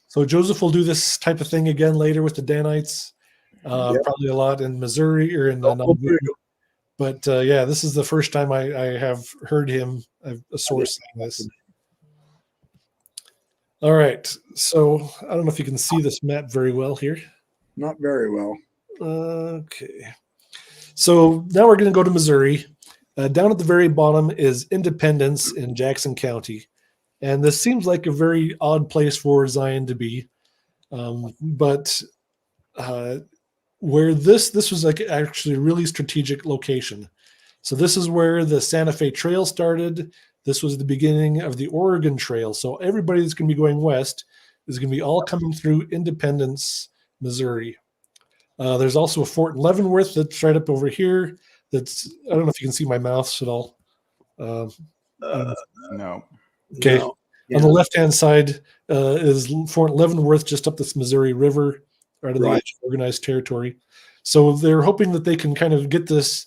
So Joseph will do this type of thing again later with the Danites, probably a lot in Missouri or in Nauvoo. But this is the first time I have heard him, a source saying this. All right. So I don't know if you can see this map very well here. Not very well. Okay. So now we're going to go to Missouri. Down at the very bottom is Independence in Jackson County. And this seems like a very odd place for Zion to be. But where this was like actually a really strategic location. So this is where the Santa Fe Trail started. This was the beginning of the Oregon Trail. So everybody that's going to be going west is going to be all coming through Independence, Missouri. There's also a Fort Leavenworth that's right up over here. That's, I don't know if you can see my mouse at all. No. Okay. No. Yeah. On the left-hand side is Fort Leavenworth, just up this Missouri River, right on the edge of organized territory. So they're hoping that they can kind of get this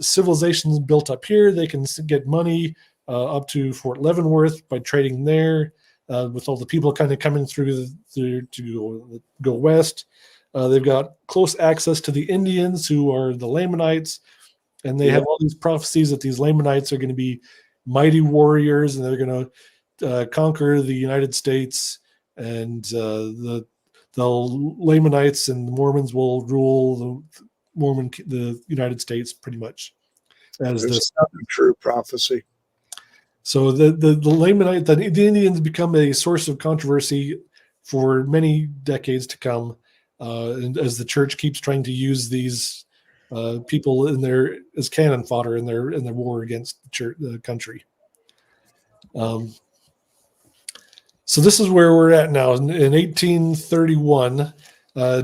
civilization built up here. They can get money up to Fort Leavenworth by trading there, with all the people kind of coming through to go west. They've got close access to the Indians, who are the Lamanites, and they have all these prophecies that these Lamanites are going to be mighty warriors, and they're going to conquer the United States, and the Lamanites and the Mormons will rule the United States pretty much as this true prophecy. So the Lamanite, the Indians become a source of controversy for many decades to come, and as the church keeps trying to use these people as cannon fodder in their war against the country. So this is where we're at now. In 1831,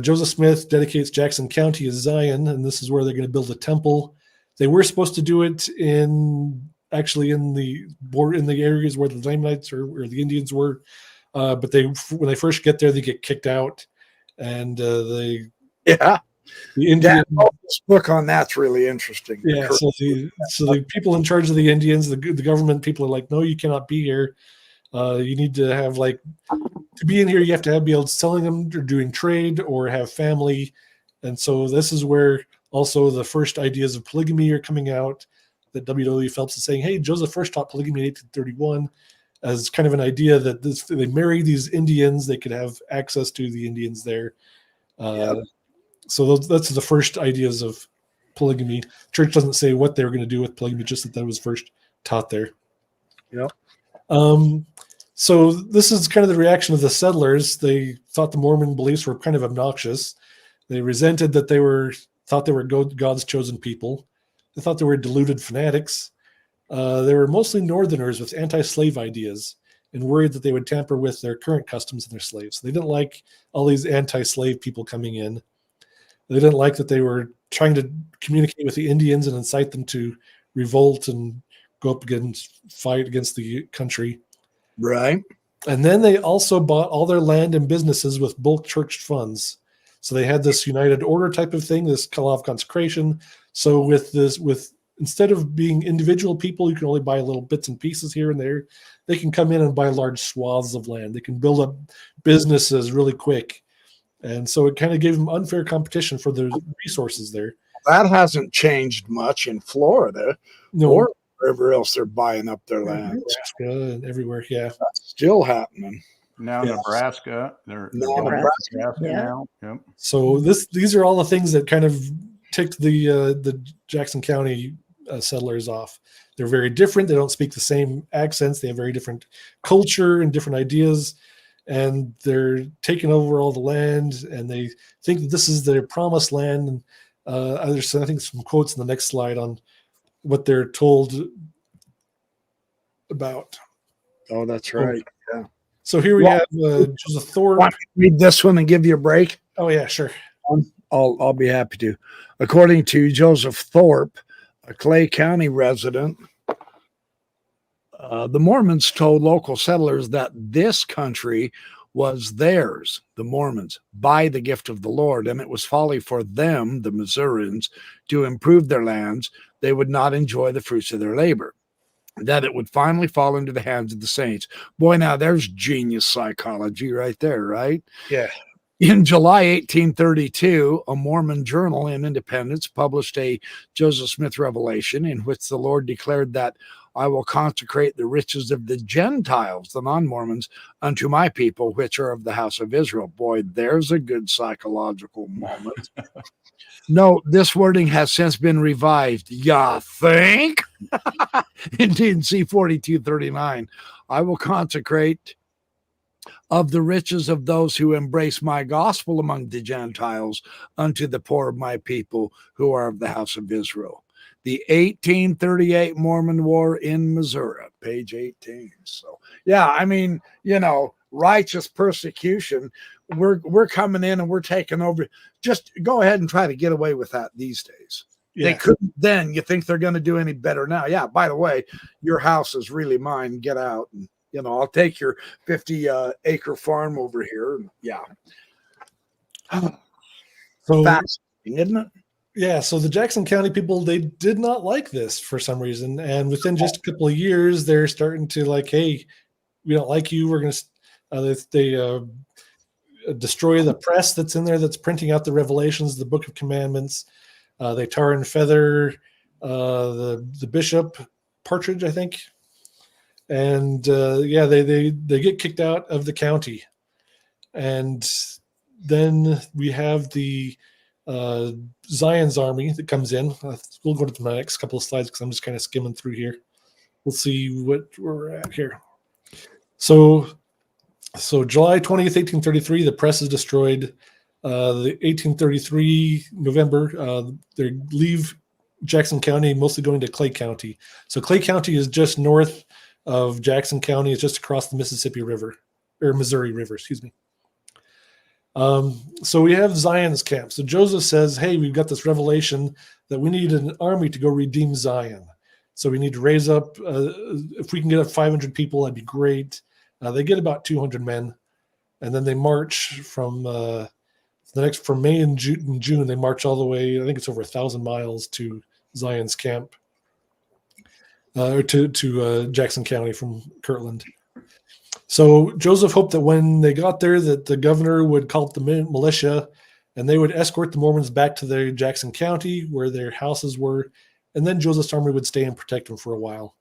Joseph Smith dedicates Jackson County as Zion, and this is where they're going to build a temple. They were supposed to do it in the areas where the Lamanites or the Indians were, but when they first get there, they get kicked out, and the Indian this book on that's really interesting. Yeah, so the people in charge of the Indians, the government people are like, no, you cannot be here. You need to have to be in here. You have to be able to selling them or doing trade or have family, and so this is where also the first ideas of polygamy are coming out. That W.W. Phelps is saying, hey, Joseph first taught polygamy in 1831 as kind of an idea that they marry these Indians, they could have access to the Indians there. So that's the first ideas of polygamy. Church doesn't say what they were going to do with polygamy, just that was first taught there. Yeah. So this is kind of the reaction of the settlers. They thought the Mormon beliefs were kind of obnoxious. They resented that thought they were God's chosen people. They thought they were deluded fanatics. They were mostly Northerners with anti-slave ideas and worried that they would tamper with their current customs and their slaves. They didn't like all these anti-slave people coming in. They didn't like that they were trying to communicate with the Indians and incite them to revolt and go up fight against the country. Right. And then they also bought all their land and businesses with bulk church funds. So they had this united order type of thing, this law of consecration. So instead of being individual people, you can only buy little bits and pieces here and there. They can come in and buy large swaths of land. They can build up businesses really quick. And so it kind of gave them unfair competition for the resources there. That hasn't changed much in Florida or wherever else they're buying up their land. Nebraska and everywhere, yeah. That's still happening. Now Nebraska, they're Nebraska now. Yep. So these are all the things that kind of ticked the Jackson County settlers off. They're very different. They don't speak the same accents. They have very different culture and different ideas, and they're taking over all the land. And they think that this is their promised land. And there's I think some quotes in the next slide on what they're told about. Oh, that's right. Yeah. So here we have Joseph Thorpe. Want me to read this one and give you a break? Oh yeah, sure. I'll be happy to. According to Joseph Thorpe, a Clay County resident, the Mormons told local settlers that this country was theirs, the Mormons, by the gift of the Lord, and it was folly for them, the Missourians, to improve their lands. They would not enjoy the fruits of their labor, that it would finally fall into the hands of the saints. Boy, now there's genius psychology right there, right? Yeah. In July 1832, a Mormon journal in Independence published a Joseph Smith revelation in which the Lord declared that I will consecrate the riches of the Gentiles, the non-Mormons, unto my people, which are of the house of Israel. Boy, there's a good psychological moment. No, this wording has since been revised. Ya think? In D&C 4239, I will consecrate of the riches of those who embrace my gospel among the Gentiles unto the poor of my people who are of the house of Israel. The 1838 Mormon War in Missouri, page 18. So, yeah, I mean, righteous persecution. We're coming in and we're taking over. Just go ahead and try to get away with that these days. Yeah. They couldn't then. You think they're going to do any better now? Yeah, by the way, your house is really mine. Get out. And, I'll take your 50-acre farm over here. And, yeah. So, fascinating, isn't it? Yeah, so the Jackson County people, they did not like this for some reason. And within just a couple of years, they're starting to like, hey, we don't like you. We're going to, they destroy the press that's in there that's printing out the Revelations, the Book of Commandments. They tar and feather the bishop, Partridge, I think. And they get kicked out of the county. And then we have the Zion's army that comes in. We'll go to the next couple of slides because I'm just kind of skimming through here. We'll see what we're at here. So July 20th, 1833, the press is destroyed. The 1833 November, they leave Jackson County, mostly going to Clay County. So Clay County is just north of Jackson County. It's just across the Mississippi River, or Missouri River, excuse me. So we have Zion's camp. So Joseph says, hey, we've got this revelation that we need an army to go redeem Zion. So we need to raise up, if we can get up 500 people, that'd be great. They get about 200 men. And then they march from May and June, they march all the way, I think it's over 1,000 miles to Zion's camp, or to Jackson County from Kirtland. So Joseph hoped that when they got there that the governor would call up the militia and they would escort the Mormons back to their Jackson County where their houses were, and then Joseph's army would stay and protect them for a while.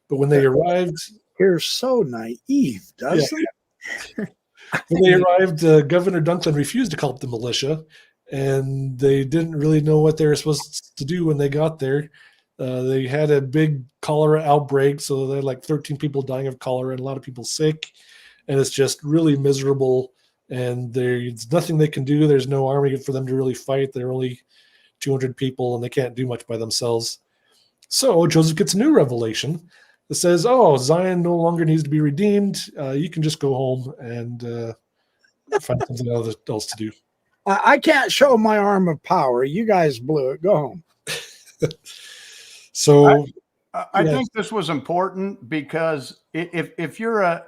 But when they arrived... You're so naive, doesn't it? When they arrived, Governor Dunklin refused to call up the militia, and they didn't really know what they were supposed to do when they got there. They had a big cholera outbreak, so they had like 13 people dying of cholera and a lot of people sick, and it's just really miserable, and there's nothing they can do. There's no army for them to really fight. They're only 200 people, and they can't do much by themselves. So Joseph gets a new revelation that says, oh, Zion no longer needs to be redeemed. You can just go home and find something else to do. I can't show my arm of power. You guys blew it. Go home. So I think this was important because if you're a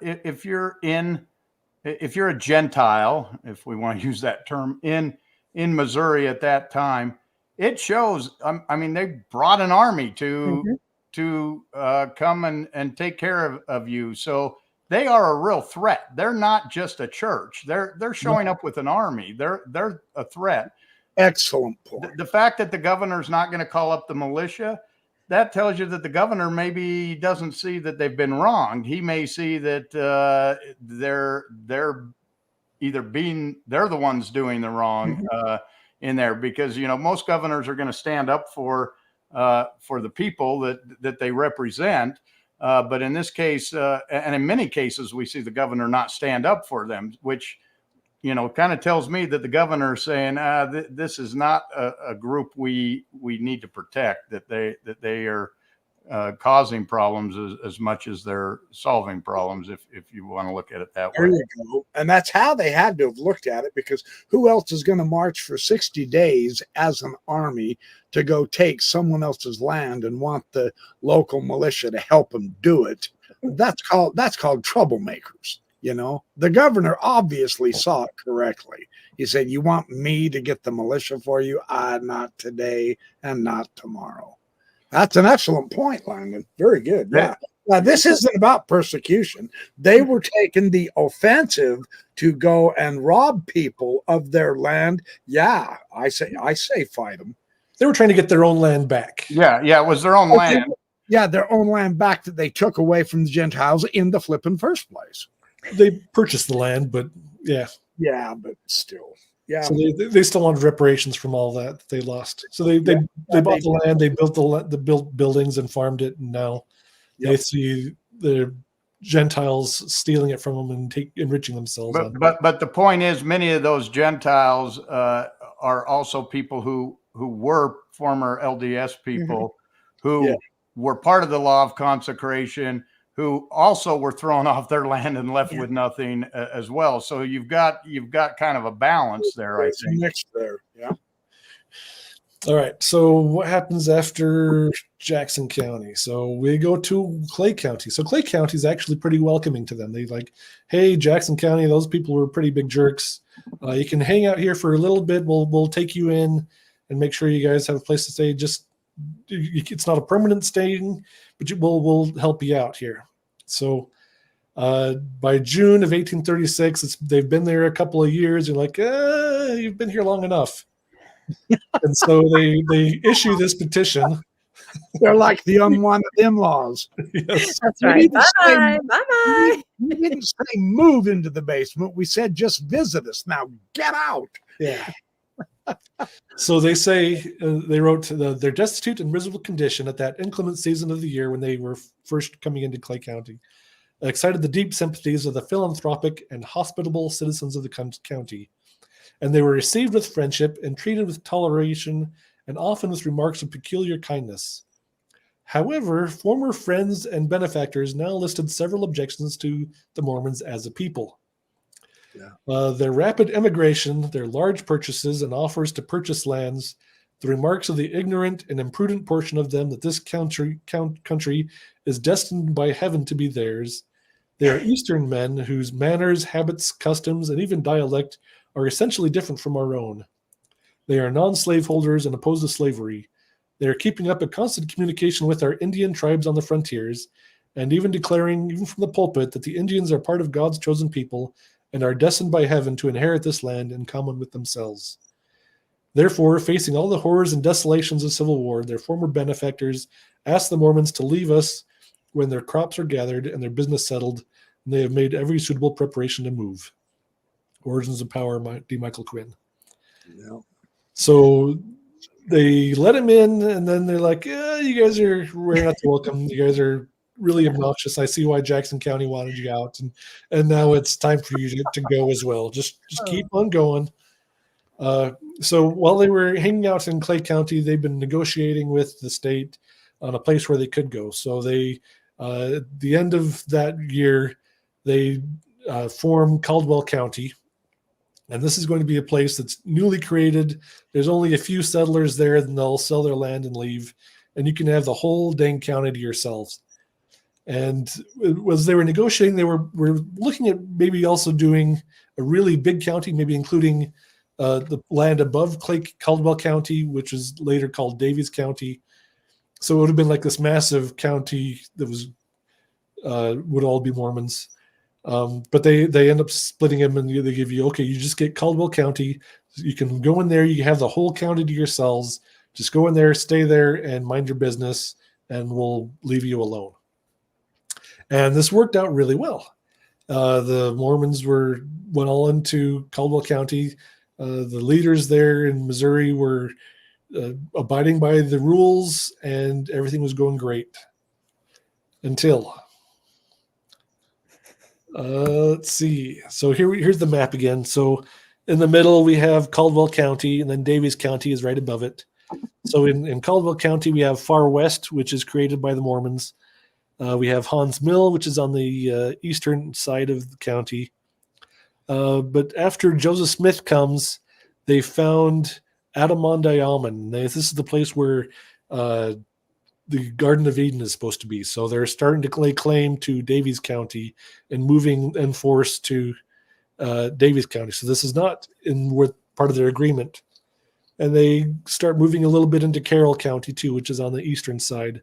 Gentile, if we want to use that term, in Missouri at that time, it shows. I mean, they brought an army to come and take care of you. So they are a real threat. They're not just a church. They're showing up with an army. They're a threat. Excellent point. The fact that the governor's not going to call up the militia, that tells you that the governor maybe doesn't see that they've been wronged. He may see that they're the ones doing the wrong in there, because most governors are going to stand up for the people that they represent, but in this case, and in many cases, we see the governor not stand up for them, which kind of tells me that the governor is saying, this is not a group we need to protect, that they are causing problems as much as they're solving problems, if you want to look at it that way. There you go. And that's how they had to have looked at it, because who else is going to march for 60 days as an army to go take someone else's land and want the local militia to help them do it? That's called troublemakers. The governor obviously saw it correctly. He said, you want me to get the militia for you? Not today and not tomorrow. That's an excellent point, Langdon. Very good. Yeah. Now, this isn't about persecution. They were taking the offensive to go and rob people of their land. Yeah, I say fight them. They were trying to get their own land back. Yeah, it was their own land. Yeah, their own land back that they took away from the Gentiles in the flipping first place. They purchased the land, but yeah. Yeah, but still. Yeah. So they still wanted reparations from all that they lost. So they bought the land, they built buildings and farmed it, and now they see the Gentiles stealing it from them and enriching themselves. But the point is, many of those Gentiles are also people who were former LDS people Mm-hmm. who were part of the law of consecration, who also were thrown off their land and left with nothing as well. So you've got kind of a balance there, I think. Mixed there, yeah. All right. So what happens after Jackson County? So we go to Clay County. So Clay County is actually pretty welcoming to them. They like, hey, Jackson County, those people were pretty big jerks. You can hang out here for a little bit. We'll take you in and make sure you guys have a place to stay. Just it's not a permanent staying, but we'll help you out here. So by June of 1836, they've been there a couple of years. You're like, you've been here long enough. And so they issue this petition. They're like the unwanted in-laws. Yes. That's right. Bye-bye. Bye-bye. We didn't say move into the basement. We said just visit us. Now get out. Yeah. So they say they wrote their destitute and miserable condition at that inclement season of the year when they were first coming into Clay County excited the deep sympathies of the philanthropic and hospitable citizens of the county, and they were received with friendship and treated with toleration and often with remarks of peculiar kindness. However, former friends and benefactors now listed several objections to the Mormons as a people. Their rapid immigration, their large purchases and offers to purchase lands, the remarks of the ignorant and imprudent portion of them that this country is destined by heaven to be theirs. They are Eastern men whose manners, habits, customs, and even dialect are essentially different from our own. They are non-slaveholders and opposed to slavery. They are keeping up a constant communication with our Indian tribes on the frontiers, and even declaring, even from the pulpit, that the Indians are part of God's chosen people and are destined by heaven to inherit this land in common with themselves. Therefore, facing all the horrors and desolations of civil war, their former benefactors asked the Mormons to leave us when their crops are gathered and their business settled, and they have made every suitable preparation to move. Origins of Power, D. Michael Quinn. Yeah. So they let him in, and then they're like, you guys we're not welcome. You guys are really obnoxious. I see why Jackson County wanted you out, and now it's time for you to go as well. Just keep on going. So while they were hanging out in Clay County, they've been negotiating with the state on a place where they could go. So they, at the end of that year, they form Caldwell County. And this is going to be a place that's newly created. There's only a few settlers there, and they'll sell their land and leave. And you can have the whole dang county to yourselves. And as they were negotiating, they were looking at maybe also doing a really big county, maybe including the land above Caldwell County, which is later called Davies County. So it would have been like this massive county that was would all be Mormons. But they end up splitting them, and they give you, okay, you just get Caldwell County. You can go in there. You have the whole county to yourselves. Just go in there, stay there, and mind your business, and we'll leave you alone. And this worked out really well. The Mormons went all into Caldwell County. The leaders there in Missouri were abiding by the rules, and everything was going great until let's see. So here's the map again. So in the middle we have Caldwell County, and then Davies County is right above it. So in Caldwell County we have Far West, which is created by the Mormons. We have Hans Mill, which is on the eastern side of the county. But after Joseph Smith comes, they found Adamondiaman. This is the place where the Garden of Eden is supposed to be. So they're starting to lay claim to Davies County and moving in force to Davies County. So this is not with part of their agreement. And they start moving a little bit into Carroll County too, which is on the eastern side.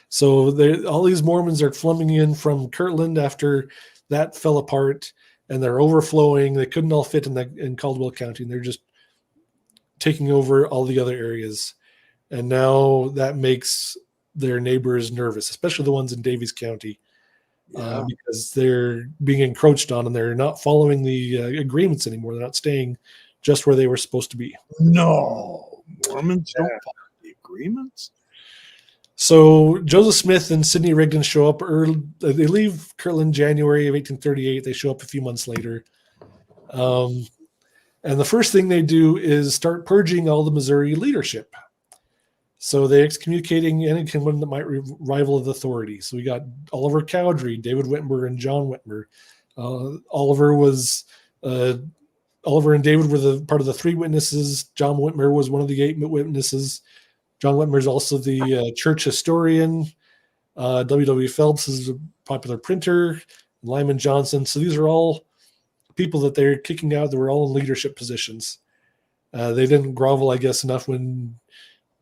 So all these Mormons are flooding in from Kirtland after that fell apart, and they're overflowing. They couldn't all fit in Caldwell County, and they're just taking over all the other areas. And now that makes their neighbors nervous, especially the ones in Davies County, because they're being encroached on, and they're not following the agreements anymore. They're not staying just where they were supposed to be. No, Mormons don't follow the agreements. So Joseph Smith and Sidney Rigdon show up early. They leave Kirtland January of 1838. They show up a few months later. And the first thing they do is start purging all the Missouri leadership. So they're excommunicating anyone that might rival the authority. So we got Oliver Cowdery, David Whitmer, and John Whitmer. Oliver and David were part of the 3 witnesses. John Whitmer was one of the 8 witnesses. John Whitmer is also the church historian. W.W. Phelps is a popular printer. Lyman Johnson. So these are all people that they're kicking out that were all in leadership positions. They didn't grovel, I guess, enough when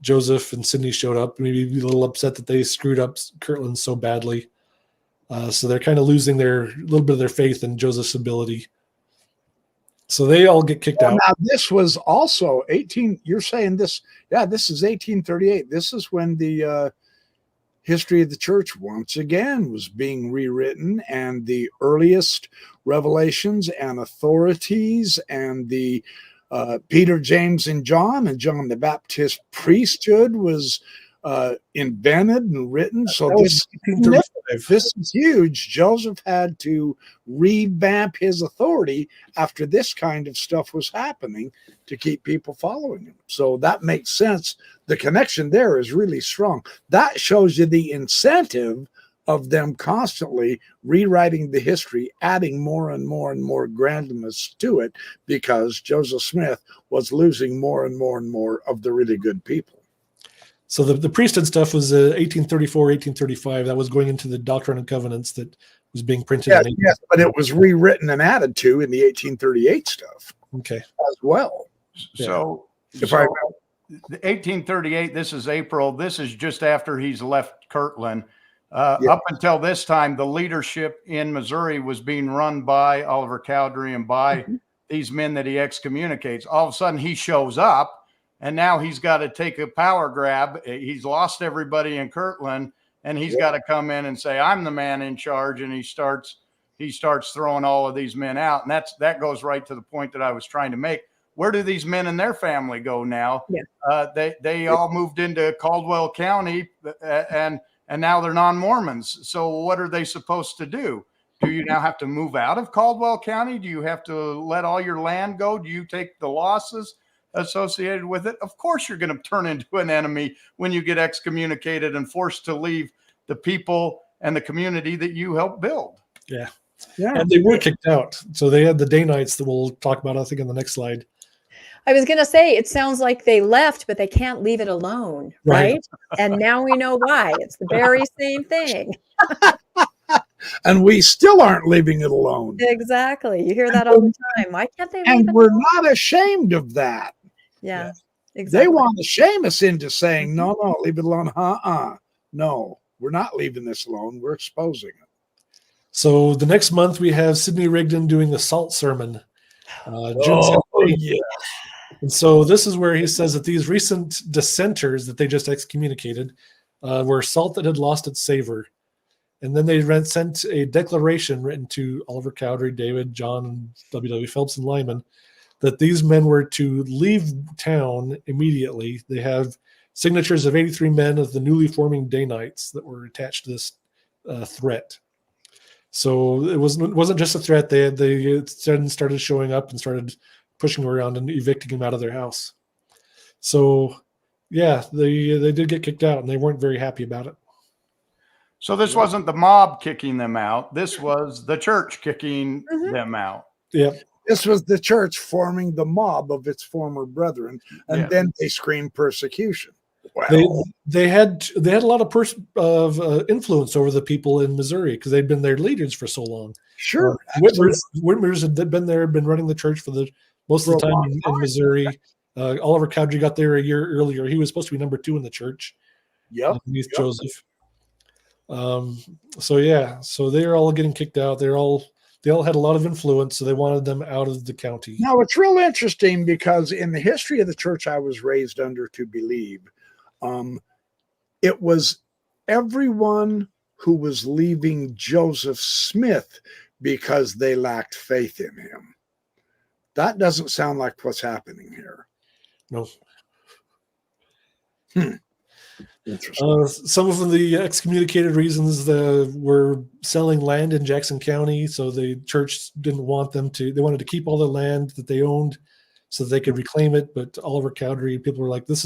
Joseph and Sidney showed up. Maybe a little upset that they screwed up Kirtland so badly. So they're kind of losing a little bit of their faith in Joseph's ability. So they all get kicked out. Now this was also 18. You're saying this? Yeah, this is 1838. This is when the history of the church once again was being rewritten, and the earliest revelations and authorities and the Peter, James, and John the Baptist priesthood was invented and written. So this is huge. Joseph had to revamp his authority after this kind of stuff was happening to keep people following him. So that makes sense. The connection there is really strong. That shows you the incentive of them constantly rewriting the history, adding more and more and more grandness to it, because Joseph Smith was losing more and more and more of the really good people. So the priesthood stuff was 1834, 1835. That was going into the Doctrine and Covenants that was being printed. Yes, but it was rewritten and added to in the 1838 stuff. Okay. As well. So, If so the 1838, this is April. This is just after he's left Kirtland. Up until this time, the leadership in Missouri was being run by Oliver Cowdery and by these men that he excommunicates. All of a sudden, he shows up. And now he's got to take a power grab. He's lost everybody in Kirtland, and he's got to come in and say, "I'm the man in charge." And he starts throwing all of these men out. And that goes right to the point that I was trying to make. Where do these men and their family go now? Yeah. They all moved into Caldwell County, and now they're non-Mormons. So what are they supposed to do? Do you now have to move out of Caldwell County? Do you have to let all your land go? Do you take the losses associated with it? Of course you're going to turn into an enemy when you get excommunicated and forced to leave the people and the community that you helped build. Yeah. And they were kicked out. So they had the Danites that we'll talk about, I think, in the next slide. I was going to say, it sounds like they left, but they can't leave it alone, right? And now we know why. It's the very same thing. And we still aren't leaving it alone. Exactly. You hear that all the time. Why can't they leave And it we're alone? not ashamed of that. Yeah, exactly. They want to shame us into saying, no, leave it alone. No, we're not leaving this alone. We're exposing it. So the next month we have Sidney Rigdon doing the Salt Sermon. June 17th. And so this is where he says that these recent dissenters that they just excommunicated were salt that had lost its savor. And then they sent a declaration written to Oliver Cowdery, David, John, W.W. Phelps, and Lyman that these men were to leave town immediately. They have signatures of 83 men of the newly forming Danites that were attached to this threat. So it wasn't just a threat. They started showing up and started pushing around and evicting them out of their house. So, yeah, they did get kicked out, and they weren't very happy about it. So this wasn't the mob kicking them out. This was the church kicking them out. Yep. This was the church forming the mob of its former brethren, and then they screamed persecution. Well, they had a lot of influence over the people in Missouri because they'd been their leaders for so long. Sure, Whitmer's had been there, been running the church for the most of the time in Missouri. Oliver Cowdery got there a year earlier. He was supposed to be number 2 in the church. Underneath Joseph. So they're all getting kicked out. They all had a lot of influence, so they wanted them out of the county. Now it's real interesting because in the history of the church I was raised under to believe, it was everyone who was leaving Joseph Smith because they lacked faith in him. That doesn't sound like what's happening here. No. Interesting. Some of the excommunicated reasons were selling land in Jackson County, so the church didn't want them to. They wanted to keep all the land that they owned so they could reclaim it. But Oliver Cowdery, people were like, we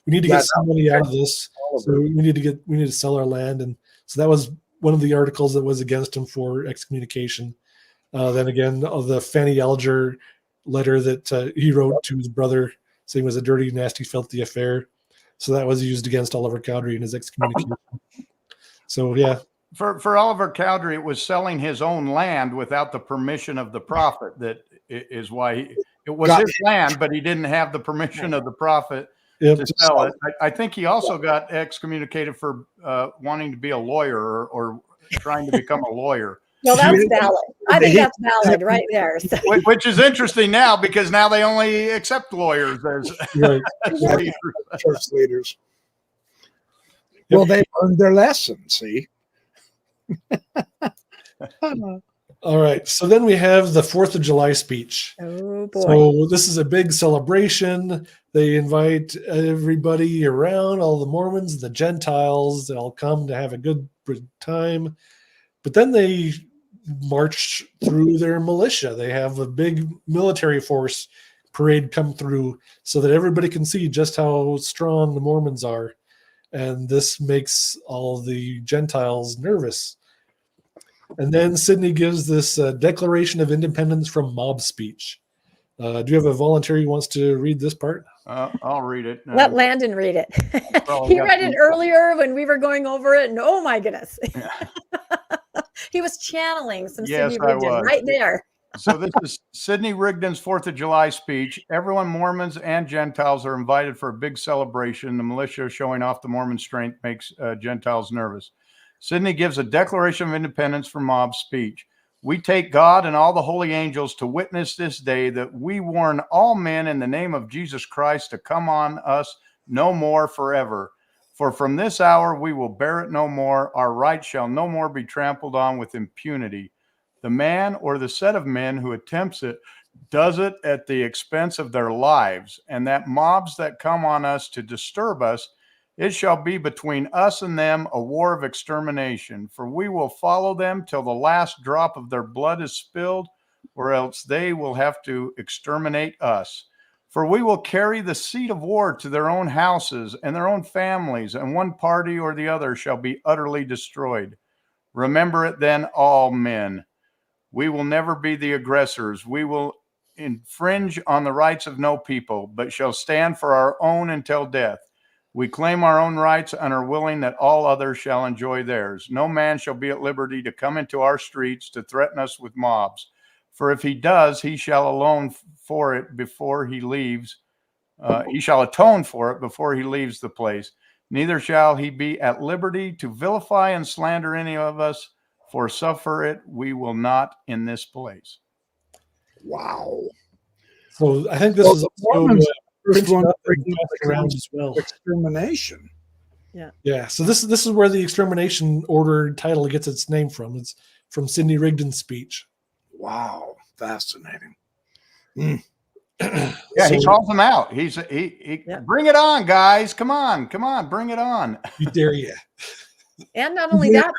need to get some money out of this. So we need to sell our land. And so that was one of the articles that was against him for excommunication. Then again, the Fanny Alger letter that he wrote to his brother saying it was a dirty, nasty, filthy affair. So that was used against Oliver Cowdery in his excommunication. So, yeah. For Oliver Cowdery, it was selling his own land without the permission of the prophet. That is why it was his land, but he didn't have the permission of the prophet to sell it. I think he also got excommunicated for wanting to be a lawyer or trying to become a lawyer. Well, that's valid. I think that's valid right there. So. Which is interesting now, because now they only accept lawyers as, as church leaders. Well, they learned their lesson, see? All right. So then we have the 4th of July speech. Oh, boy. So this is a big celebration. They invite everybody around, all the Mormons, the Gentiles. They all come to have a good time. But then they march through their militia. They have a big military force parade come through so that everybody can see just how strong the Mormons are. And this makes all the Gentiles nervous. And then Sidney gives this Declaration of Independence from mob speech. Do you have a volunteer who wants to read this part? I'll read it. Let Landon read it. He read it earlier when we were going over it, and oh my goodness. Yeah. He was channeling some Sidney Rigdon right there. So this is Sidney Rigdon's 4th of July speech. Everyone, Mormons and Gentiles, are invited for a big celebration. The militia showing off the Mormon strength makes Gentiles nervous. Sidney gives a Declaration of Independence from mob speech. We take God and all the holy angels to witness this day that we warn all men in the name of Jesus Christ to come on us no more forever. For from this hour we will bear it no more. Our rights shall no more be trampled on with impunity. The man or the set of men who attempts it does it at the expense of their lives, and that mobs that come on us to disturb us, it shall be between us and them a war of extermination. For we will follow them till the last drop of their blood is spilled, or else they will have to exterminate us. For we will carry the seat of war to their own houses and their own families, and one party or the other shall be utterly destroyed. Remember it then, all men. We will never be the aggressors. We will infringe on the rights of no people, but shall stand for our own until death. We claim our own rights and are willing that all others shall enjoy theirs. No man shall be at liberty to come into our streets to threaten us with mobs. For if he does, he shall atone for it before he leaves. He shall atone for it before he leaves the place. Neither shall he be at liberty to vilify and slander any of us, for suffer it we will not in this place. Wow. So I think this is first one around as well. Extermination. Yeah. So this is where the extermination order title gets its name from. It's from Sidney Rigdon's speech. Wow, fascinating. Yeah, he calls them out. He bring it on, guys. Come on, bring it on. You dare you. And not only that,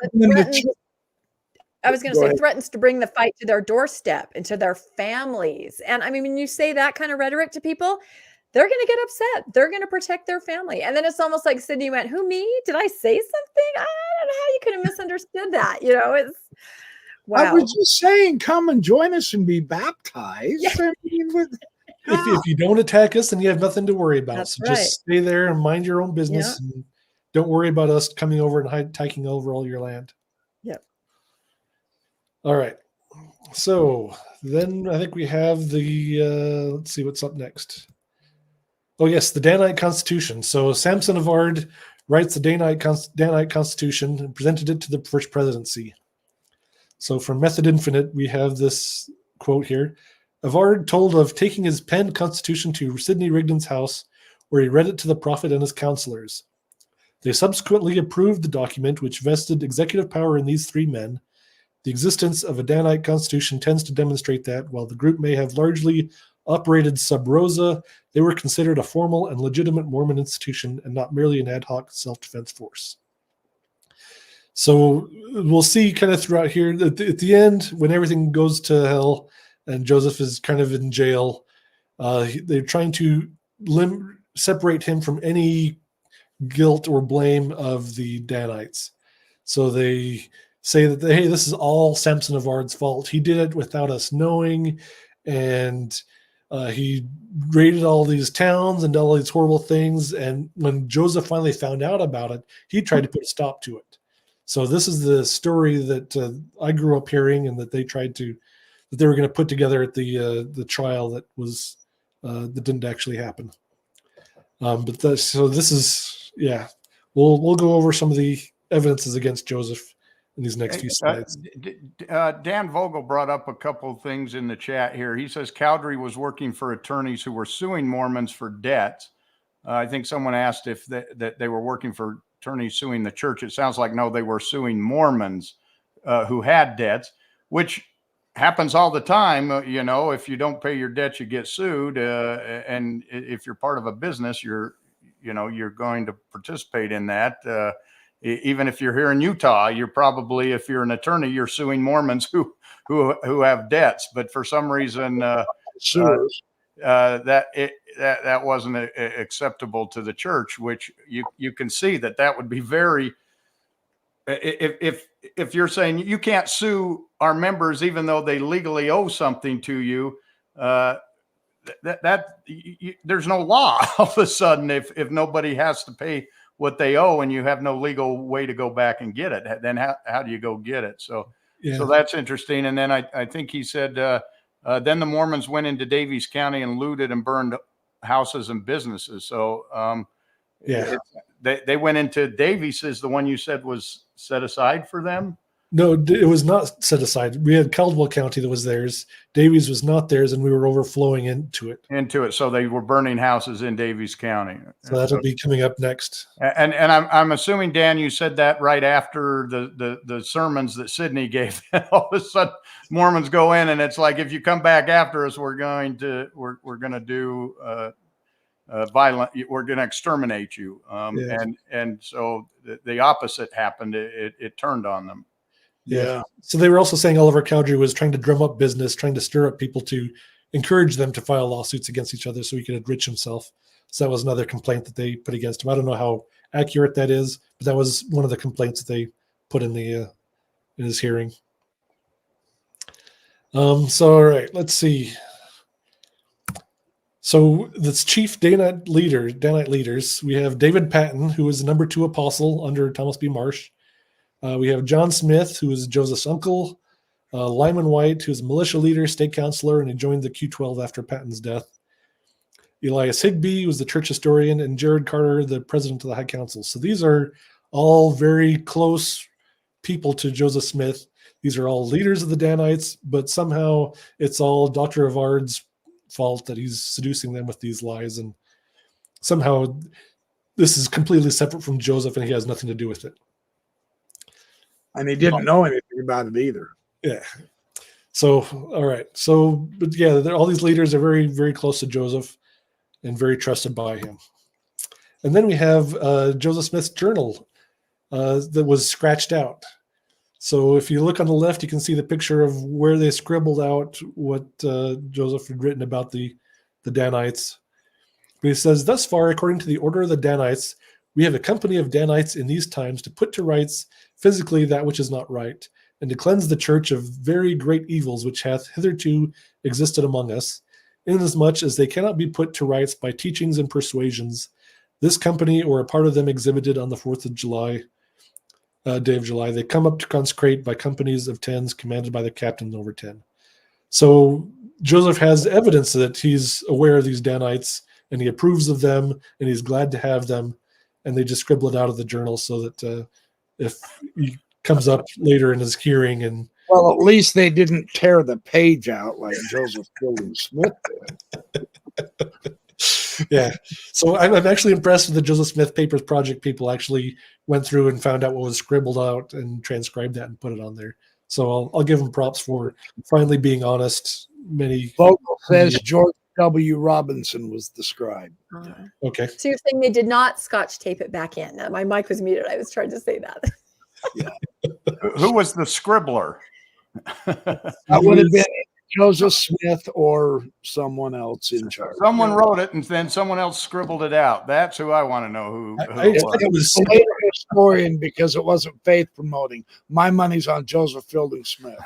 but threatens to bring the fight to their doorstep and to their families. And I mean, when you say that kind of rhetoric to people, they're going to get upset. They're going to protect their family. And then it's almost like Sidney went, who, me? Did I say something? I don't know how you could have misunderstood that. You know, it's wow. I was just saying, come and join us and be baptized. Yeah. I mean, if you don't attack us, then you have nothing to worry about. That's so right. Just stay there and mind your own business. Yeah. And don't worry about us coming over and taking over all your land. Yep. All right. So then I think we have the, let's see what's up next. Oh, yes, the Danite Constitution. So Samson of Ard writes the Danite Constitution and presented it to the first presidency. So from Method Infinite, we have this quote here. Avard told of taking his penned constitution to Sidney Rigdon's house, where he read it to the prophet and his counselors. They subsequently approved the document, which vested executive power in these three men. The existence of a Danite constitution tends to demonstrate that, while the group may have largely operated sub rosa, they were considered a formal and legitimate Mormon institution and not merely an ad hoc self-defense force. So we'll see kind of throughout here at the end, when everything goes to hell and Joseph is kind of in jail, They're trying to separate him from any guilt or blame of the Danites. So they say that, hey, this is all Samson of Ard's fault. He did it without us knowing, and he raided all these towns and did all these horrible things. And when Joseph finally found out about it, he tried to put a stop to it. So this is the story that I grew up hearing, and that they were going to put together at the trial that didn't actually happen. So this is, we'll go over some of the evidences against Joseph in these next few slides. Dan Vogel brought up a couple of things in the chat here. He says Cowdery was working for attorneys who were suing Mormons for debts. I think someone asked if that they were working for attorneys suing the church. It sounds like, no, they were suing Mormons who had debts, which happens all the time. If you don't pay your debts, you get sued. And if you're part of a business, you're going to participate in that. Even if you're here in Utah, you're probably, if you're an attorney, you're suing Mormons who have debts. But for some reason, that wasn't acceptable to the church, which you can see that would be very. If you're saying you can't sue our members even though they legally owe something to you, there's no law all of a sudden if nobody has to pay what they owe and you have no legal way to go back and get it, then how do you go get it? So that's interesting. And then I think he said then the Mormons went into Daviess County and looted and burned houses and businesses. So they went into Daviess, is the one you said was set aside for them? No, it was not set aside. We had Caldwell County that was theirs. Daviess was not theirs, and we were overflowing into it. So they were burning houses in Daviess County. So that'll be coming up next. And I'm assuming, Dan, you said that right after the sermons that Sidney gave. All of a sudden, Mormons go in, and it's like, if you come back after us, we're going to do violent. We're going to exterminate you. And so the opposite happened. It turned on them. Yeah. So they were also saying Oliver Cowdery was trying to drum up business, trying to stir up people to encourage them to file lawsuits against each other so he could enrich himself. So that was another complaint that they put against him. I don't know how accurate that is, but that was one of the complaints that they put in in his hearing. So, all right, let's see. So the chief Danite leaders, we have David Patton, who was the number 2 apostle under Thomas B. Marsh. We have John Smith, who is Joseph's uncle, Lyman White, who's a militia leader, state counselor, and he joined the Q12 after Patton's death. Elias Higbee was the church historian, and Jared Carter, the president of the High Council. So these are all very close people to Joseph Smith. These are all leaders of the Danites, but somehow it's all Dr. Avard's fault that he's seducing them with these lies. And somehow this is completely separate from Joseph, and he has nothing to do with it. And he didn't know anything about it either. Yeah. So, all right. So, but yeah, all these leaders are very, very close to Joseph and very trusted by him. And then we have Joseph Smith's journal that was scratched out. So if you look on the left, you can see the picture of where they scribbled out what Joseph had written about the Danites. But he says, thus far, according to the order of the Danites, we have a company of Danites in these times to put to rights physically that which is not right, and to cleanse the church of very great evils which hath hitherto existed among us, inasmuch as they cannot be put to rights by teachings and persuasions. This company, or a part of them, exhibited on the 4th of July, day of July. They come up to consecrate by companies of 10s, commanded by the captain over 10. So Joseph has evidence that he's aware of these Danites, and he approves of them, and he's glad to have them, and they just scribble it out of the journal so that if he comes up later in his hearing and well, at least they didn't tear the page out like Joseph Fielding Smith did. Yeah. So I'm actually impressed with the Joseph Smith Papers Project people actually went through and found out what was scribbled out and transcribed that and put it on there. So I'll give them props for finally being honest. Vogel says George W. Robinson was the scribe. Okay. So you're saying they did not Scotch tape it back in? My mic was muted. I was trying to say that. Yeah. Who was the scribbler? That would have been Joseph Smith or someone else in charge. Someone wrote it, and then someone else scribbled it out. That's who I want to know who I it expect was. it was A later historian, because it wasn't faith promoting. My money's on Joseph Fielding Smith.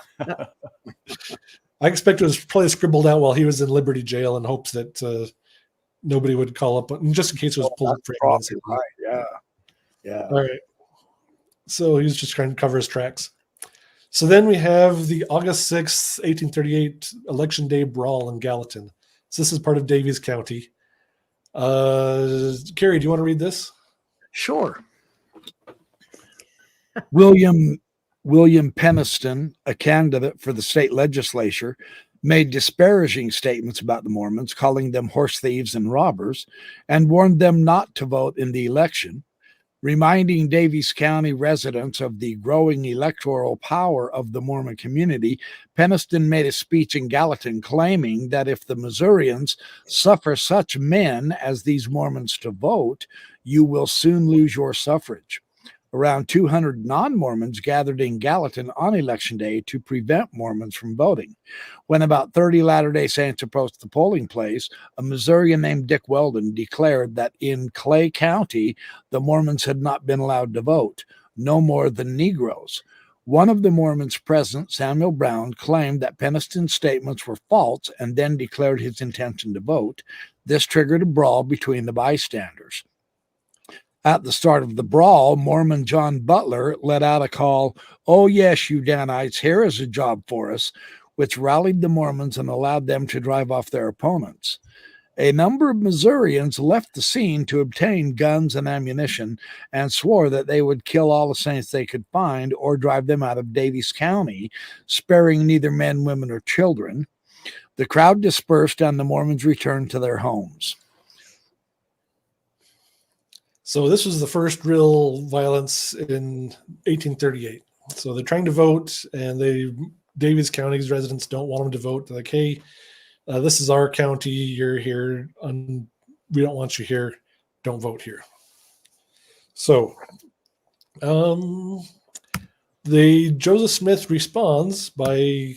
I expect it was probably scribbled out while he was in Liberty Jail in hopes that nobody would call up, just in case it was pulled for him. Right. Yeah. Yeah. All right. So he was just trying to cover his tracks. So then we have the August 6th, 1838 Election Day brawl in Gallatin. So this is part of Davies County. Carrie, do you want to read this? Sure. William Peniston, a candidate for the state legislature, made disparaging statements about the Mormons, calling them horse thieves and robbers, and warned them not to vote in the election. Reminding Davies County residents of the growing electoral power of the Mormon community, Peniston made a speech in Gallatin claiming that if the Missourians suffer such men as these Mormons to vote, you will soon lose your suffrage. Around 200 non-Mormons gathered in Gallatin on Election Day to prevent Mormons from voting. When about 30 Latter-day Saints approached the polling place, a Missourian named Dick Weldon declared that in Clay County, the Mormons had not been allowed to vote, no more than Negroes. One of the Mormons present, Samuel Brown, claimed that Peniston's statements were false and then declared his intention to vote. This triggered a brawl between the bystanders. At the start of the brawl, Mormon John Butler let out a call, "Oh yes, you Danites, here is a job for us," which rallied the Mormons and allowed them to drive off their opponents. A number of Missourians left the scene to obtain guns and ammunition and swore that they would kill all the saints they could find or drive them out of Davies County, sparing neither men, women, or children. The crowd dispersed and the Mormons returned to their homes. So this was the first real violence in 1838. So they're trying to vote, and Davies County's residents don't want them to vote. They're like, "Hey, this is our county. You're here. We don't want you here. Don't vote here." So, Joseph Smith responds by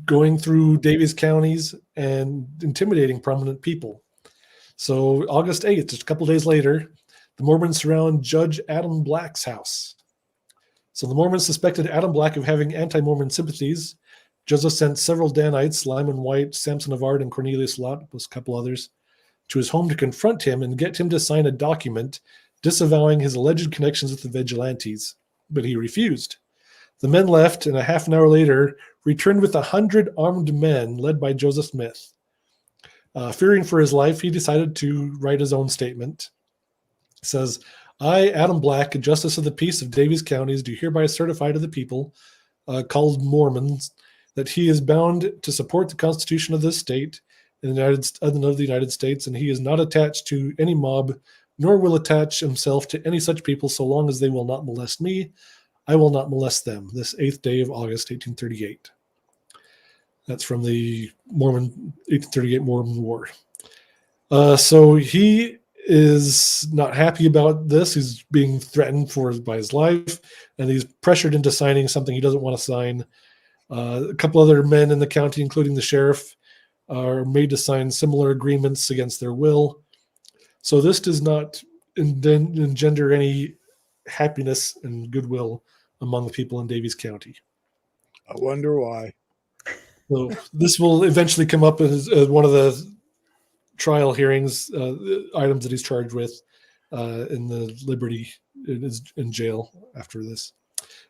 going through Davies counties and intimidating prominent people. So August 8th, just a couple days later, the Mormons surround Judge Adam Black's house. So the Mormons suspected Adam Black of having anti-Mormon sympathies. Joseph sent several Danites, Lyman White, Samson Avard, and Cornelius Lott, plus a couple others, to his home to confront him and get him to sign a document disavowing his alleged connections with the vigilantes. But he refused. The men left, and a half an hour later returned with 100 armed men led by Joseph Smith. Fearing for his life, he decided to write his own statement. It says, "I, Adam Black, a justice of the peace of Davies counties, do hereby certify to the people, called Mormons, that he is bound to support the Constitution of this state and of the United States, and he is not attached to any mob, nor will attach himself to any such people so long as they will not molest me. I will not molest them. This 8th day of August, 1838. That's from the 1838 Mormon War. So he is not happy about this. He's being threatened by his life, and he's pressured into signing something he doesn't want to sign. A couple other men in the county, including the sheriff, are made to sign similar agreements against their will. So this does not engender any happiness and goodwill among the people in Davies County. I wonder why. So this will eventually come up as one of the trial hearings, items that he's charged with in the Liberty in jail after this.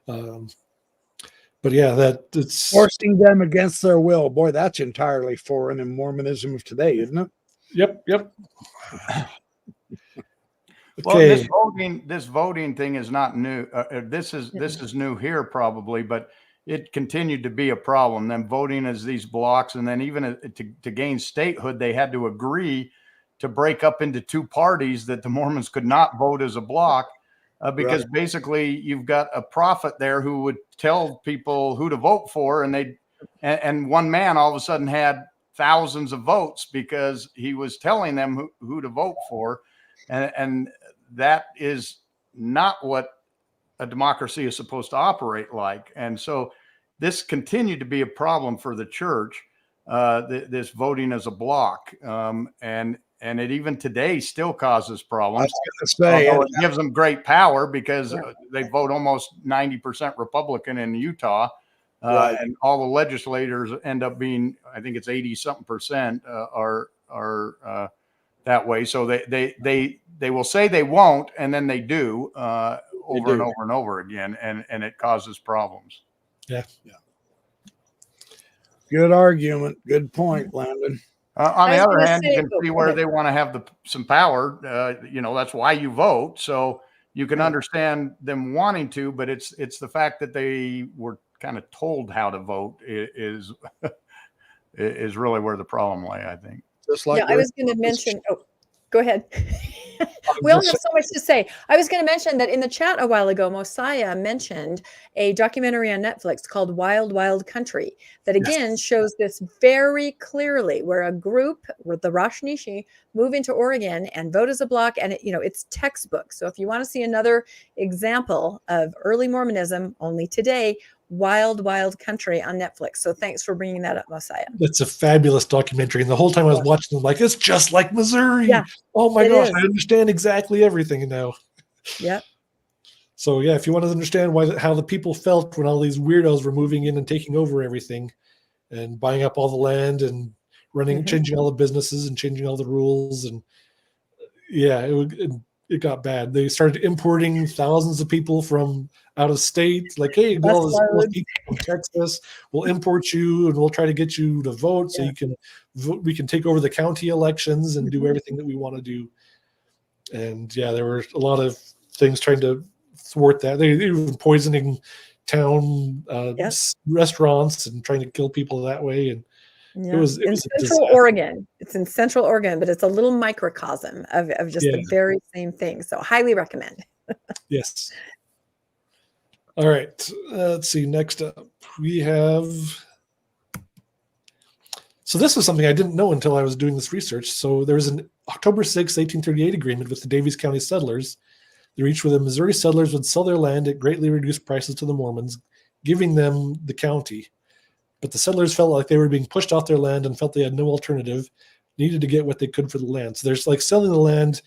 But yeah, it's Forcing them against their will. Boy, that's entirely foreign in Mormonism of today, isn't it? Yep. Well, Okay. this voting thing is not new. This is new here probably, but it continued to be a problem. Them voting as these blocks, and then even to gain statehood, they had to agree to break up into two parties that the Mormons could not vote as a block, because basically you've got a prophet there who would tell people who to vote for, and one man all of a sudden had thousands of votes because he was telling them who to vote for, and that is not what a democracy is supposed to operate like. And so this continued to be a problem for the church, this voting as a block. And it even today still causes I problems. was going to say, Although it gives them great power because they vote almost 90% Republican in Utah. Right. And all the legislators end up being, I think it's 80-something% are that way. So they will say they won't, and then they do over and over and over again, and it causes problems. Yeah. good argument. Good point, Landon. On I the was other gonna hand, you say- can oh, see go where ahead. they want to have some power. That's why you vote. So you can understand them wanting to, but it's the fact that they were kind of told how to vote is really where the problem lay, I think. Just like I was going to mention. Oh, go ahead. We all have so much to say. I was going to mention that in the chat a while ago, Mosiah mentioned a documentary on Netflix called Wild, Wild Country that again shows this very clearly, where a group with the Rosh Nishi move into Oregon and vote as a block. And it's textbook. So if you want to see another example of early Mormonism, only today, Wild, Wild Country on Netflix. So thanks for bringing that up, Mosiah. That's a fabulous documentary. And the whole time I was watching it, like, it's just like Missouri. Yeah, oh my it gosh, is. I understand exactly everything now. Yep. So yeah, if you want to understand how the people felt when all these weirdos were moving in and taking over everything and buying up all the land and changing all the businesses and changing all the rules, and yeah, it got bad. They started importing thousands of people from out of state. Like, hey, all this people from Texas, we'll import you and we'll try to get you to vote so you can vote. We can take over the county elections and do everything that we want to do. And yeah, there were a lot of things trying to thwart that. They were poisoning town restaurants and trying to kill people that way. And it was in Central Oregon. It's in Central Oregon, but it's a little microcosm of just the very same thing. So highly recommend. Yes. All right. Let's see. Next up, we have. So this is something I didn't know until I was doing this research. So there was an October 6, 1838 agreement with the Davies County settlers. They reached where the Missouri settlers would sell their land at greatly reduced prices to the Mormons, giving them the county. But the settlers felt like they were being pushed off their land and felt they had no alternative, needed to get what they could for the land. So there's like selling the land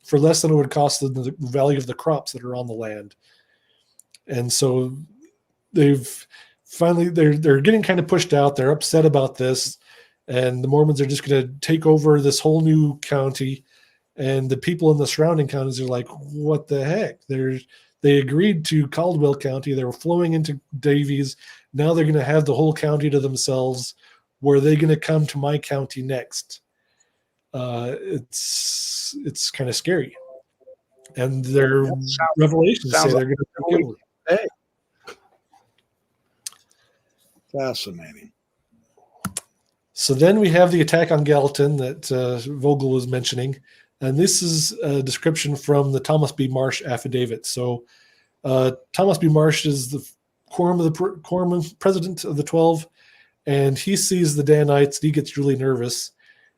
for less than it would cost the value of the crops that are on the land. And so they're getting kind of pushed out. They're upset about this. And the Mormons are just going to take over this whole new county. And the people in the surrounding counties are like, what the heck? They agreed to Caldwell County. They were flowing into Davies. Now they're going to have the whole county to themselves. Where are they going to come to my county next? It's kind of scary. And their revelations say they're going to take over. Hey. Fascinating. So then we have the attack on Gallatin that Vogel was mentioning. And this is a description from the Thomas B. Marsh affidavit. So Thomas B. Marsh is the quorum president of the 12, and he sees the Danites. He gets really nervous,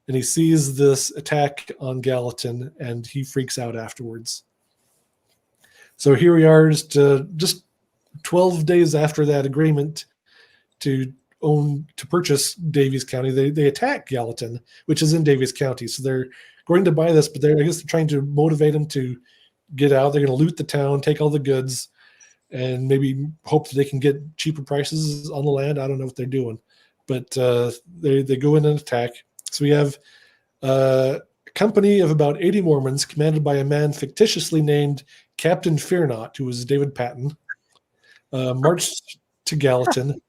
and he sees this attack on Gallatin, and he freaks out afterwards. So here we are, just 12 days after that agreement to purchase Davies County. They attack Gallatin, which is in Davies County. So they're going to buy this, but I guess they're trying to motivate them to get out. They're going to loot the town, take all the goods, and maybe hope that they can get cheaper prices on the land. I don't know what they're doing, but they go in and attack. So we have a company of about 80 Mormons commanded by a man fictitiously named Captain Fearnot, who was David Patton, marched to Gallatin.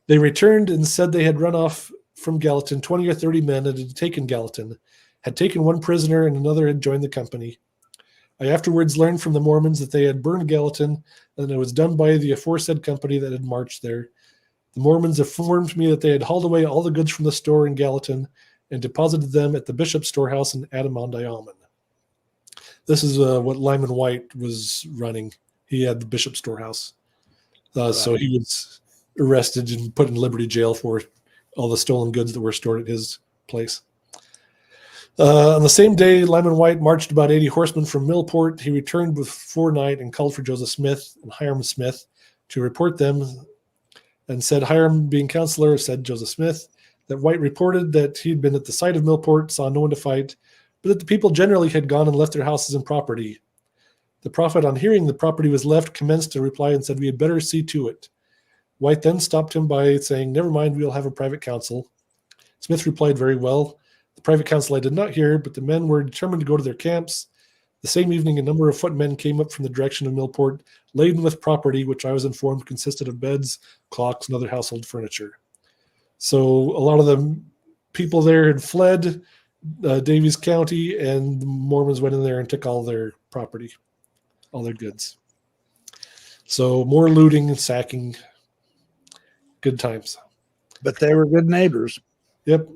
They returned and said they had run off from Gallatin 20 or 30 men and had taken Gallatin, had taken one prisoner and another had joined the company. I afterwards learned from the Mormons that they had burned Gallatin and it was done by the aforesaid company that had marched there. The Mormons informed me that they had hauled away all the goods from the store in Gallatin and deposited them at the bishop's storehouse in Adirondack. This is what Lyman White was running. He had the bishop's storehouse. So he was arrested and put in Liberty Jail for all the stolen goods that were stored at his place. On the same day, Lyman White marched about 80 horsemen from Millport. He returned with 4 night and called for Joseph Smith and Hiram Smith to report them. and said Hiram, being counselor, said Joseph Smith, that White reported that he'd been at the site of Millport, saw no one to fight, but that the people generally had gone and left their houses and property. The prophet, on hearing the property was left, commenced to reply and said, "We had better see to it." White then stopped him by saying, "Never mind, we'll have a private council." Smith replied, "Very well. The private council I did not hear, but the men were determined to go to their camps. The same evening, a number of footmen came up from the direction of Millport, laden with property, which I was informed consisted of beds, clocks, and other household furniture." So a lot of the people there had fled Davies County, and the Mormons went in there and took all their property, all their goods. So more looting and sacking. Good times. But they were good neighbors. Yep.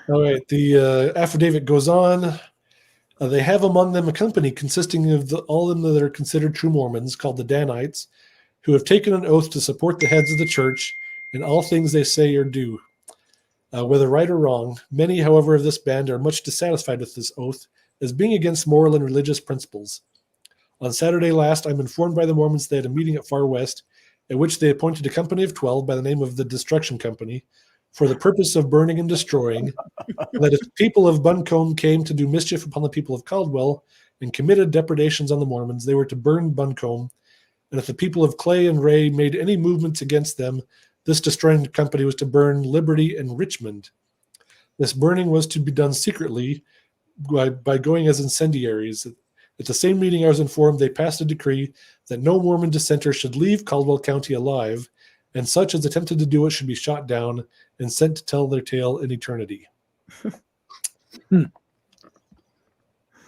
All right. The affidavit goes on. They have among them a company consisting of all of them that are considered true Mormons, called the Danites, who have taken an oath to support the heads of the church in all things they say or do, whether right or wrong. Many, however, of this band are much dissatisfied with this oath, as being against moral and religious principles. On Saturday last, I'm informed by the Mormons they had a meeting at Far West, at which they appointed a company of 12 by the name of the Destruction Company, for the purpose of burning and destroying, and that if the people of Buncombe came to do mischief upon the people of Caldwell and committed depredations on the Mormons, they were to burn Buncombe, and if the people of Clay and Ray made any movements against them, this destroying company was to burn Liberty and Richmond. This burning was to be done secretly by going as incendiaries. At the same meeting, I was informed they passed a decree that no Mormon dissenter should leave Caldwell County alive, and such as attempted to do it should be shot down and sent to tell their tale in eternity.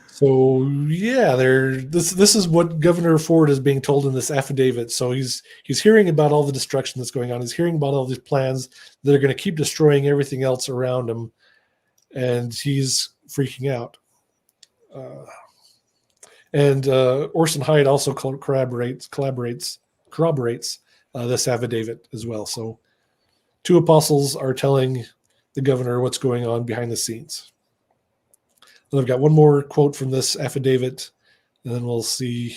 So yeah, this is what Governor Ford is being told in this affidavit. So he's hearing about all the destruction that's going on. He's hearing about all these plans that are going to keep destroying everything else around him, and he's freaking out. And Orson Hyde also corroborates this affidavit as well. So two apostles are telling the governor what's going on behind the scenes. And I've got one more quote from this affidavit, and then we'll see.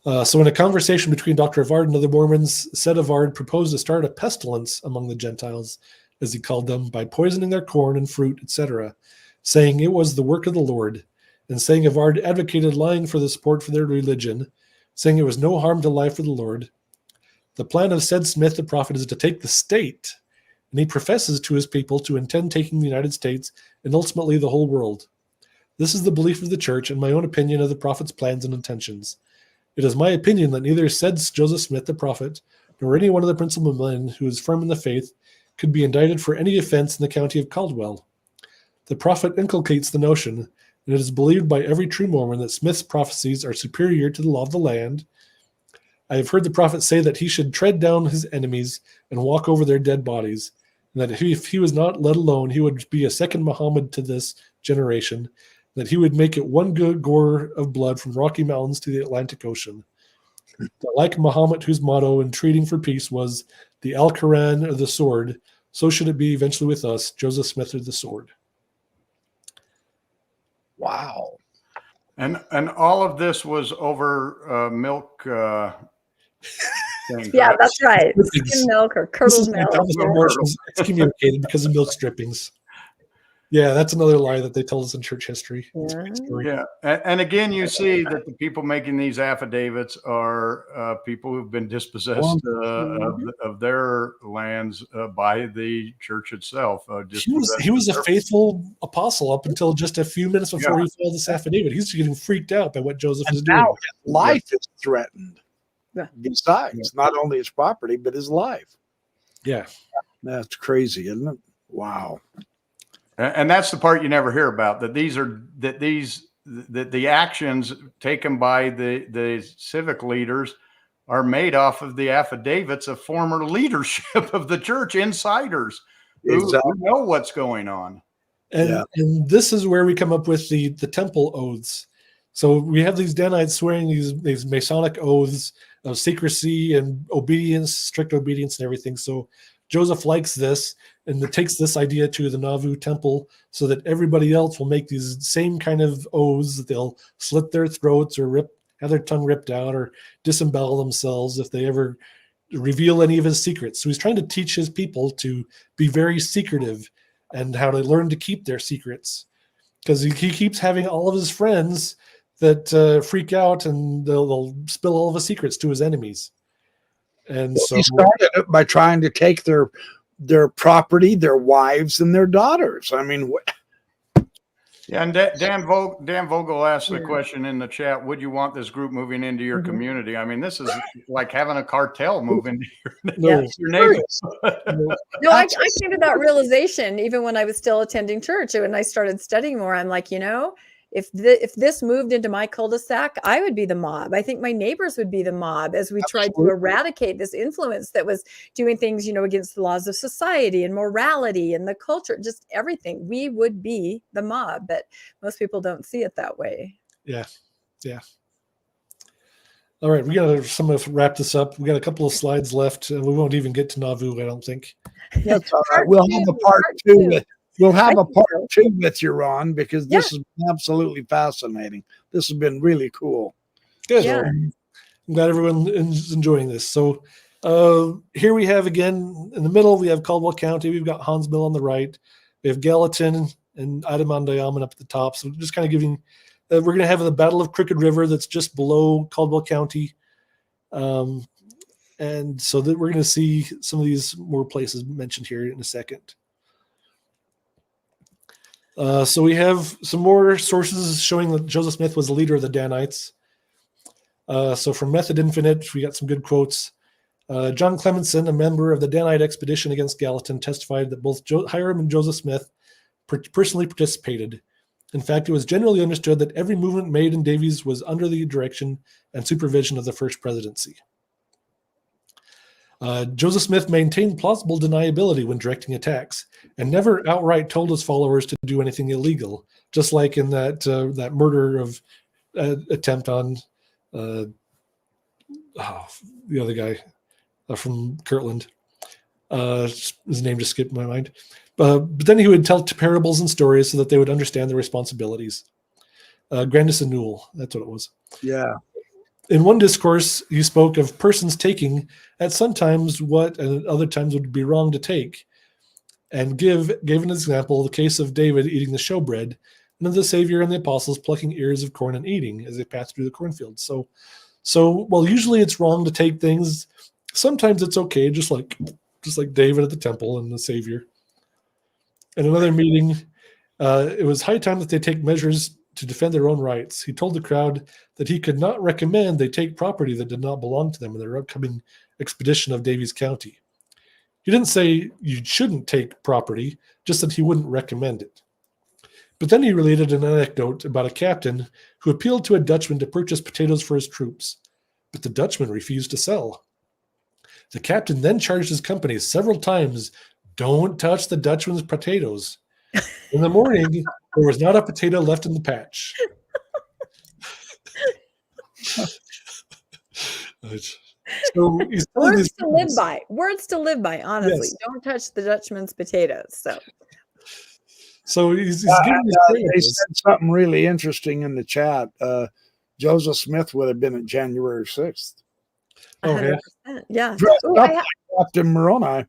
So in a conversation between Dr. Avard and other Mormons, said Avard proposed to start a pestilence among the Gentiles, as he called them, by poisoning their corn and fruit, etc., saying it was the work of the Lord, and saying Avard advocated lying for the support for their religion, saying it was no harm to lie for the Lord. The plan of said Smith the prophet is to take the state, and he professes to his people to intend taking the United States and ultimately the whole world. This is the belief of the church and my own opinion of the prophet's plans and intentions. It is my opinion that neither said Joseph Smith the prophet, nor any one of the principal men who is firm in the faith, could be indicted for any offense in the county of Caldwell. The prophet inculcates the notion, and it is believed by every true Mormon that Smith's prophecies are superior to the law of the land. I have heard the prophet say that he should tread down his enemies and walk over their dead bodies, and that if he was not let alone, he would be a second Muhammad to this generation, that he would make it one good gore of blood from Rocky Mountains to the Atlantic Ocean. That like Muhammad, whose motto in treating for peace was the Al-Quran or the sword, so should it be eventually with us, Joseph Smith or the sword. Wow. And all of this was over milk. Things, Yeah, right? that's right. Strippings. Skim milk or curdled milk. It's excommunicated because of milk strippings. Yeah, that's another lie that they tell us in church history. It's a great story. Yeah, and again, you see that the people making these affidavits are people who've been dispossessed of their lands by the church itself. He was a faithful apostle up until just a few minutes before he filed this affidavit. He's getting freaked out by what Joseph is doing. Now his life is threatened. Yeah. Besides, not only his property, but his life. Yeah. That's crazy, isn't it? Wow. And that's the part you never hear about, that the actions taken by the civic leaders are made off of the affidavits of former leadership of the church, insiders who know what's going on. And this is where we come up with the temple oaths. So we have these Danites swearing these Masonic oaths of secrecy and obedience, strict obedience and everything. So Joseph likes this and takes this idea to the Nauvoo temple so that everybody else will make these same kind of oaths. They'll slit their throats or have their tongue ripped out or disembowel themselves if they ever reveal any of his secrets. So he's trying to teach his people to be very secretive and how to learn to keep their secrets, because he keeps having all of his friends that freak out and they'll spill all of his secrets to his enemies. And so he started it by trying to take their property, their wives, and their daughters. I mean, Yeah, and Dan Vogel asked the question in the chat, would you want this group moving into your community? I mean, this is like having a cartel move into your neighbors. No, I came to that realization even when I was still attending church. When I started studying more, I'm like, if this moved into my cul-de-sac, I would be the mob. I think my neighbors would be the mob as we tried to eradicate this influence that was doing things, against the laws of society and morality and the culture, just everything. We would be the mob, but most people don't see it that way. Yeah. All right, we got to wrap this up. We got a couple of slides left, and we won't even get to Nauvoo, I don't think. That's all right. We'll have a part two. We'll have a part two with you, Ron, because this is absolutely fascinating. This has been really cool. Good. Yeah. I'm glad everyone is enjoying this. So here we have, again, in the middle, we have Caldwell County. We've got Hansville on the right. We have Gallatin and Adamandayaman up at the top. So just kind of giving, we're going to have the Battle of Crooked River that's just below Caldwell County. And so that we're going to see some of these more places mentioned here in a second. So we have some more sources showing that Joseph Smith was the leader of the Danites. So from Method Infinite, we got some good quotes. John Clemenson, a member of the Danite expedition against Gallatin, testified that both Hiram and Joseph Smith personally participated. In fact, it was generally understood that every movement made in Davies was under the direction and supervision of the First Presidency. Joseph Smith maintained plausible deniability when directing attacks and never outright told his followers to do anything illegal, just like in that murder of attempt on the other guy from Kirtland. His name just skipped my mind. But then he would tell parables and stories so that they would understand their responsibilities. Grandison Newell, that's what it was. Yeah. In one discourse, he spoke of persons taking at sometimes what and at other times would be wrong to take, and gave an example, the case of David eating the showbread, and of the Savior and the apostles plucking ears of corn and eating as they passed through the cornfield. So while usually it's wrong to take things, sometimes it's okay, just like David at the temple and the Savior. In another meeting, it was high time that they take measures to defend their own rights. He told the crowd that he could not recommend they take property that did not belong to them in their upcoming expedition of Davies County. He didn't say you shouldn't take property, just that he wouldn't recommend it. But then he related an anecdote about a captain who appealed to a Dutchman to purchase potatoes for his troops, but the Dutchman refused to sell. The captain then charged his company several times, "Don't touch the Dutchman's potatoes." In the morning, there was not a potato left in the patch. So he's words to live by. Words to live by, honestly. Yes. Don't touch the Dutchman's potatoes. So he's giving they said something really interesting in the chat. Joseph Smith would have been at January 6th. Okay. Yeah. Dressed up like Captain Moroni.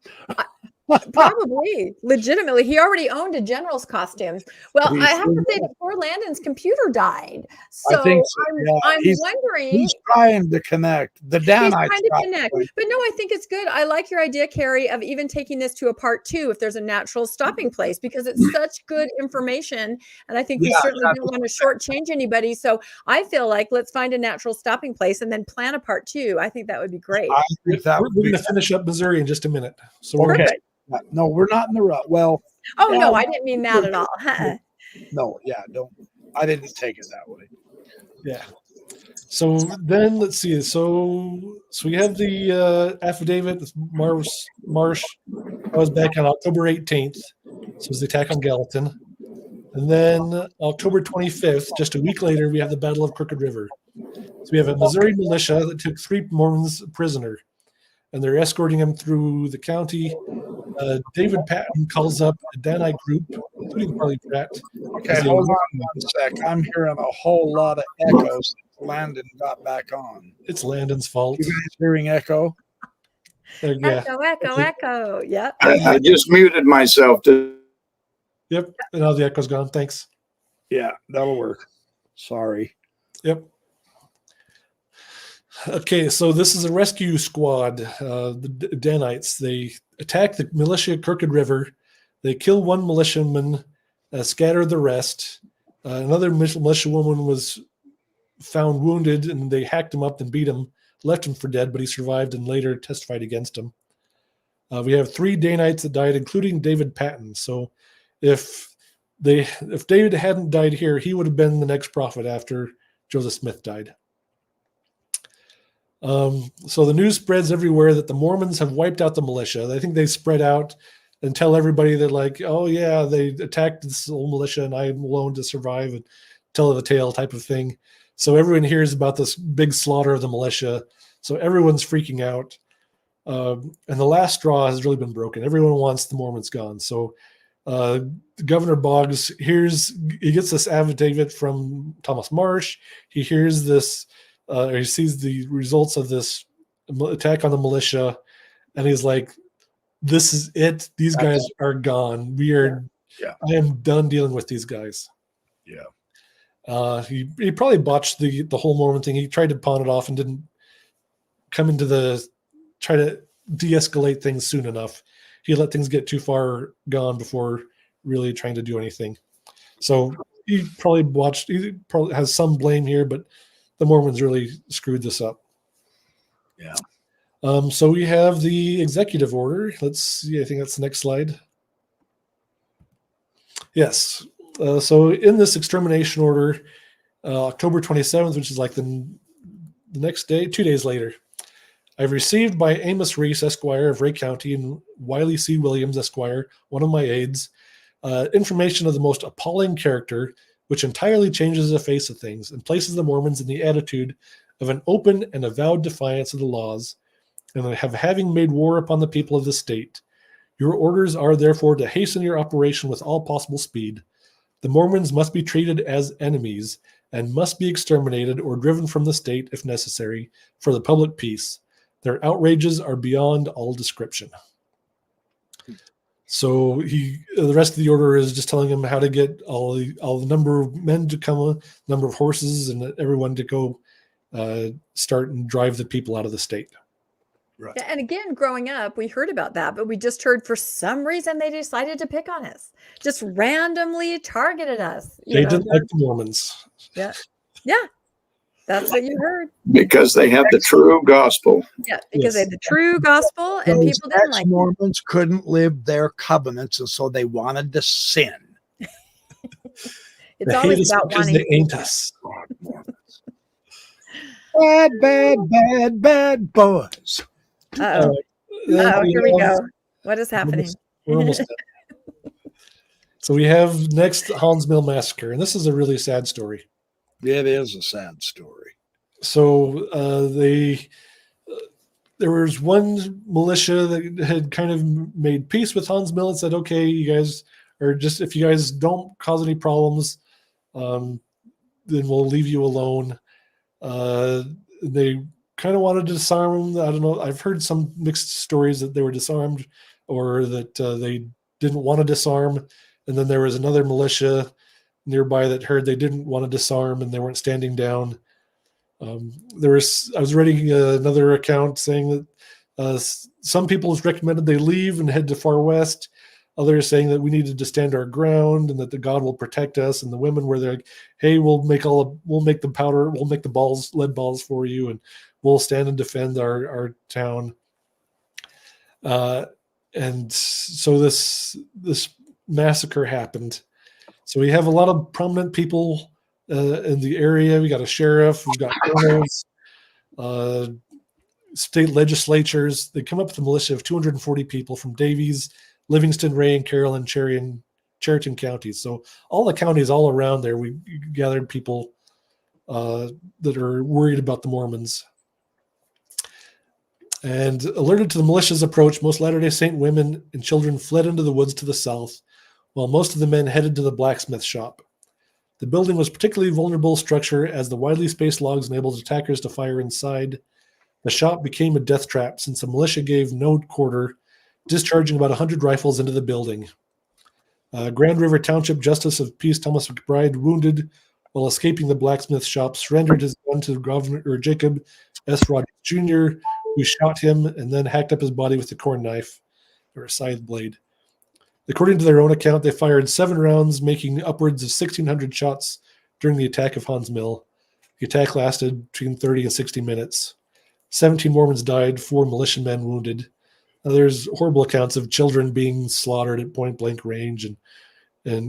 Probably, legitimately. He already owned a general's costume. Well, I have to say that poor Landon's computer died. So I think so, I'm wondering. He's trying to connect. The Danites. He's trying to connect. But no, I think it's good. I like your idea, Carrie, of even taking this to a part 2 if there's a natural stopping place, because it's such good information. And I think we certainly don't want to shortchange anybody. So I feel like let's find a natural stopping place and then plan a part 2. I think that would be great. I think that we're going to finish up Missouri in just a minute. So okay. No, we're not in the rut. Well, no, I didn't mean that at all. No, don't. I didn't take it that way. Yeah. So then let's see. So we have the affidavit. Marsh. That was back on October 18th. So it was the attack on Gallatin. And then October 25th, just a week later, we have the Battle of Crooked River. So we have a Missouri militia that took 3 Mormons prisoner, and they're escorting them through the county. David Patton calls up a Danite group, including Charlie Pratt. Okay, hold on one sec. I'm hearing a whole lot of echoes. Landon got back on. It's Landon's fault. You guys hearing echo? Yeah. Echo. Yep. I just muted myself. Yep. And now the echo's gone. Thanks. Yeah, that'll work. Sorry. Yep. Okay, so this is a rescue squad. The Danites. They attack the militia at Crooked River. They kill one militiaman, scatter the rest. Another militia woman was found wounded, and they hacked him up and beat him, left him for dead, but he survived and later testified against him. We have 3 Danites that died, including David Patton. So if David hadn't died here, he would have been the next prophet after Joseph Smith died. So the news spreads everywhere that the Mormons have wiped out the militia. I think they spread out and tell everybody that, like, oh yeah, they attacked this old militia and I'm alone to survive, and tell the tale type of thing. So everyone hears about this big slaughter of the militia. So everyone's freaking out. And the last straw has really been broken. Everyone wants the Mormons gone. So Governor Boggs he gets this affidavit from Thomas Marsh. He hears this, or he sees the results of this attack on the militia, and he's like, this is it. These guys are gone. I am done dealing with these guys. Yeah. He probably botched the whole Mormon thing. He tried to pawn it off and didn't come into try to de-escalate things soon enough. He let things get too far gone before really trying to do anything. So he probably has some blame here, but the Mormons really screwed this up. Yeah. So we have the executive order. Let's see. I think that's the next slide. Yes. So in this extermination order, October 27th, which is like the next day, 2 days later, I've received by Amos Reese, Esquire of Ray County, and Wiley C. Williams, Esquire, one of my aides, information of the most appalling character, which entirely changes the face of things and places the Mormons in the attitude of an open and avowed defiance of the laws, and having made war upon the people of the state. Your orders are therefore to hasten your operation with all possible speed. The Mormons must be treated as enemies and must be exterminated or driven from the state if necessary for the public peace. Their outrages are beyond all description. So the rest of the order is just telling him how to get all the number of men to come, number of horses, and everyone to go start and drive the people out of the state. Right. Yeah, and again, growing up, we heard about that, but we just heard for some reason they decided to pick on us, just randomly targeted us. They didn't like the Mormons. Yeah. That's what you heard. Because they have the true gospel. Yeah, because they had the true gospel, and Those people didn't like it. Mormons couldn't live their covenants, and so they wanted to sin. It's always about wanting. They ain't us. Bad boys. Uh-oh. Here we go. What is happening? We're almost done. So we have next Hans Mill Massacre, and this is a really sad story. It is a sad story. So there was one militia that had kind of made peace with Hans Mill and said, okay, you guys are just, if you guys don't cause any problems, then we'll leave you alone. They kind of wanted to disarm them. I don't know. I've heard some mixed stories that they were disarmed or that they didn't want to disarm. And then there was another militia nearby that heard they didn't want to disarm and they weren't standing down. I was reading another account saying that some people recommended they leave and head to far west. Others saying that we needed to stand our ground and that the God will protect us. And the women were like, hey, we'll make the powder, we'll make the balls, lead balls for you, and we'll stand and defend our town. And so this massacre happened. So we have a lot of prominent people in the area. We got a sheriff, we've got colonels, state legislatures. They come up with a militia of 240 people from Davies, Livingston, Ray, and Carroll, and Chariton counties. So all the counties all around there, we gathered people that are worried about the Mormons. And alerted to the militia's approach, most Latter-day Saint women and children fled into the woods to the south, while most of the men headed to the blacksmith shop. The building was particularly vulnerable structure as the widely spaced logs enabled attackers to fire inside. The shop became a death trap since the militia gave no quarter, discharging about 100 rifles into the building. Grand River Township Justice of Peace Thomas McBride, wounded while escaping the blacksmith shop, surrendered his gun to Governor Jacob S. Rogers Jr., who shot him and then hacked up his body with a corn knife or a scythe blade. According to their own account, they fired 7 rounds, making upwards of 1,600 shots during the attack of Hans Mill. The attack lasted between 30 and 60 minutes. 17 Mormons died, 4 militiamen wounded. There's horrible accounts of children being slaughtered at point blank range, and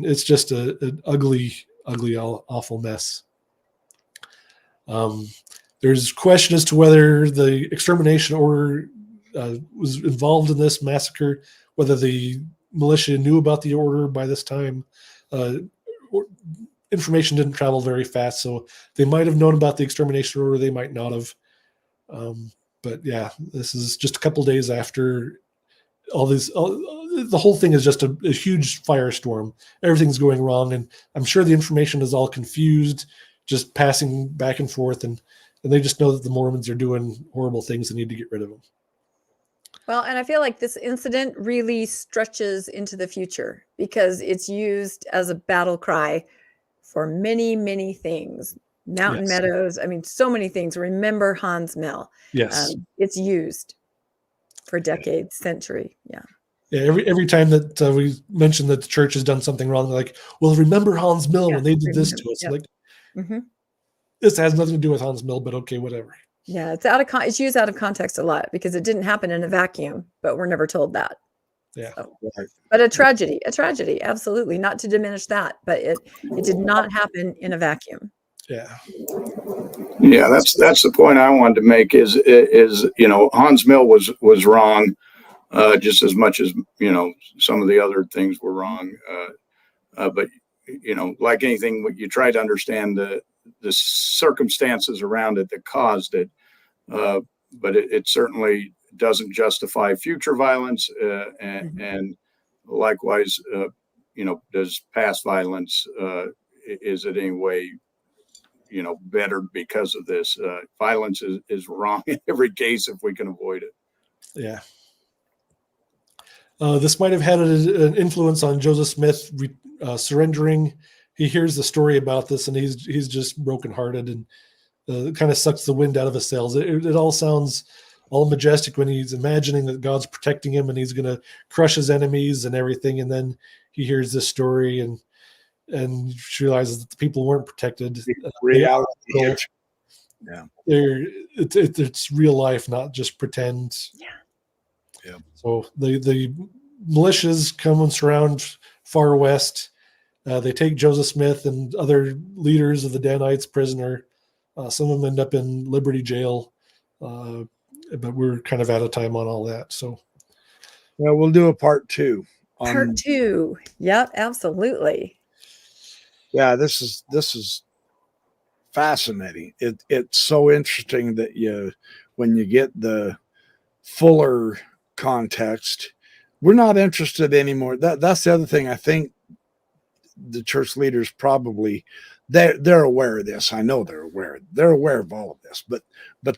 it's just an ugly, awful mess. There's question as to whether the extermination order was involved in this massacre, whether the militia knew about the order by this time. Information didn't travel very fast, so they might have known about the extermination order, they might not have. But yeah, this is just a couple days after the whole thing is just a huge firestorm. Everything's going wrong, and I'm sure the information is all confused, just passing back and forth, and they just know that the Mormons are doing horrible things and need to get rid of them. Well, and I feel like this incident really stretches into the future because it's used as a battle cry for many, many things. Mountain Meadows. I mean, so many things. Remember Hans Mill. Yes. It's used for decades, century. Yeah. Yeah. Every time that we mention that the church has done something wrong, they're like, well, remember Hans Mill when they did this to us. Like, this has nothing to do with Hans Mill, but okay, whatever. Yeah. It's used out of context a lot because it didn't happen in a vacuum, but we're never told that. Yeah. So, but a tragedy, absolutely. Not to diminish that, but it did not happen in a vacuum. Yeah. Yeah, that's the point I wanted to make is Hans Mill was wrong, just as much as some of the other things were wrong. But like anything, you try to understand the circumstances around it that caused it. But it certainly doesn't justify future violence, and likewise, does past violence is it any way better because of this? Violence is wrong in every case if we can avoid it. Yeah. This might have had an influence on Joseph Smith surrendering. He hears the story about this and he's just brokenhearted, and it kind of sucks the wind out of his sails. It all sounds all majestic when he's imagining that God's protecting him and he's going to crush his enemies and everything. And then he hears this story and realizes that the people weren't protected. Reality. Yeah. It's real life, not just pretend. Yeah. So the militias come and surround Far West. They take Joseph Smith and other leaders of the Danites prisoner. Some of them end up in Liberty Jail. But we're kind of out of time on all that. So well, we'll do a part 2. Part 2. Yep, absolutely. Yeah, this is fascinating. It's so interesting that when you get the fuller context, we're not interested anymore. That's the other thing. I think the church leaders probably they're aware of this. I know they're aware of all of this, but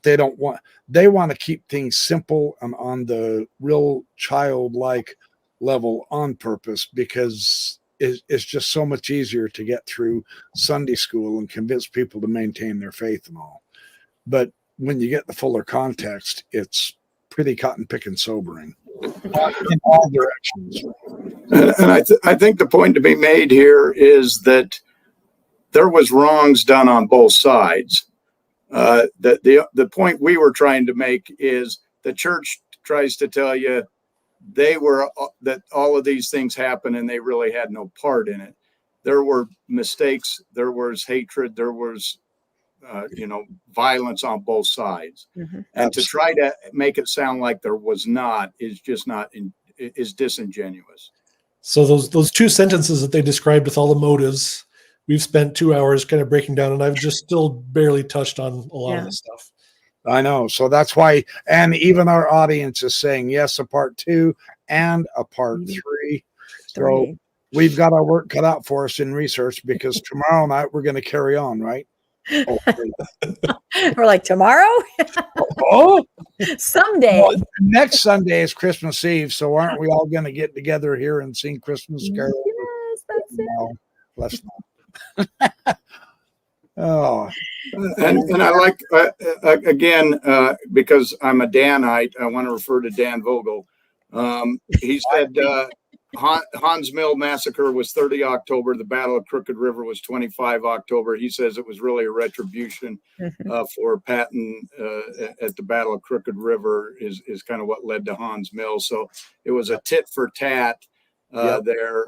they want to keep things simple and on the real childlike level on purpose, because it's just so much easier to get through Sunday school and convince people to maintain their faith and all. But when you get the fuller context, it's pretty cotton picking sobering in all directions. And I think the point to be made here is that there was wrongs done on both sides. The point we were trying to make is the church tries to tell you that all of these things happen and they really had no part in it. There were mistakes, there was hatred, there was violence on both sides. Mm-hmm. And to try to make it sound like there was not is just is disingenuous. So those 2 sentences that they described with all the motives, we've spent 2 hours kind of breaking down, and I've just still barely touched on a lot of this stuff. I know. So that's why, and even our audience is saying yes, a part 2 and a part 3. So we've got our work cut out for us in research because tomorrow night we're going to carry on, right? Oh, We're like, tomorrow? oh, Someday. well, next Sunday is Christmas Eve, so aren't we all going to get together here and sing Christmas carols? Yes, that's it. No, let's not. Oh, And I like, again, because I'm a Danite, I want to refer to Dan Vogel. He said Hans Mill Massacre was 30 October. The Battle of Crooked River was 25 October. He says it was really a retribution for Patton at the Battle of Crooked River is kind of what led to Hans Mill. So it was a tit for tat there.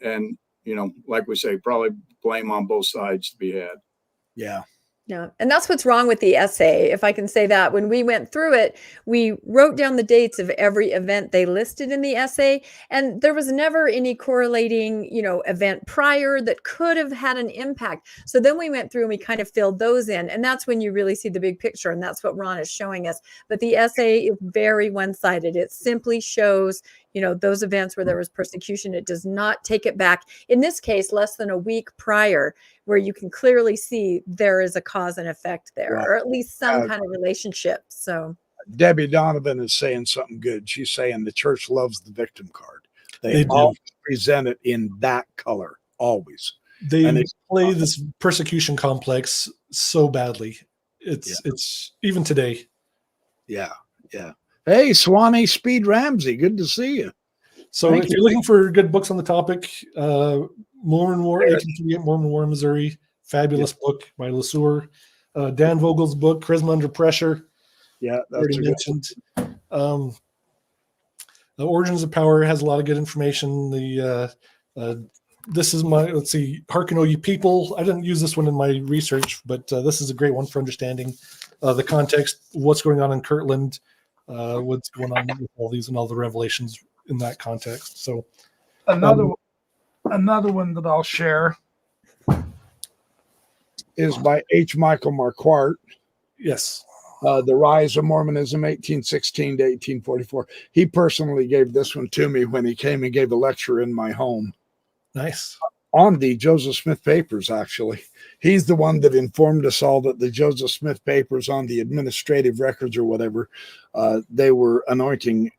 And, you know, like we say, probably blame on both sides to be had. yeah. Yeah. And that's what's wrong with the essay. If I can say that, when we went through it, we wrote down the dates of every event they listed in the essay. And there was never any correlating, you know, event prior that could have had an impact. So then we went through and we kind of filled those in. And that's when you really see the big picture. And that's what Ron is showing us. But the essay is very one-sided. It simply shows, you know, those events where there was persecution. It does not take it back. In this case, less than a week prior, where you can clearly see there is a cause and effect there, Right. or at least some kind of relationship. So Debbie Donovan is saying something good. She's saying the church loves the victim card. They do. always present it in that color, always. They And it's play this persecution complex so badly. It's even today. Yeah, yeah. Hey, Swanee Speed Ramsey, good to see you. So Thank if you're looking for good books on the topic, Mormon War, 1838 Mormon War in Missouri, fabulous book by LeSueur. Dan Vogel's book, Charisma Under Pressure, Yeah, already mentioned. The Origins of Power has a lot of good information. This is my, let's see, Hearken O Ye People. I didn't use this one in my research, but this is a great one for understanding the context, what's going on in Kirtland, what's going on with all these and all the revelations in that context. So another one that I'll share is by H. Michael Marquardt. yes. The Rise of Mormonism, 1816 to 1844. He personally gave this one to me when he came and gave a lecture in my home Nice. on the Joseph Smith papers, actually. He's the one that informed us all that the Joseph Smith papers on the administrative records or whatever, they were anointing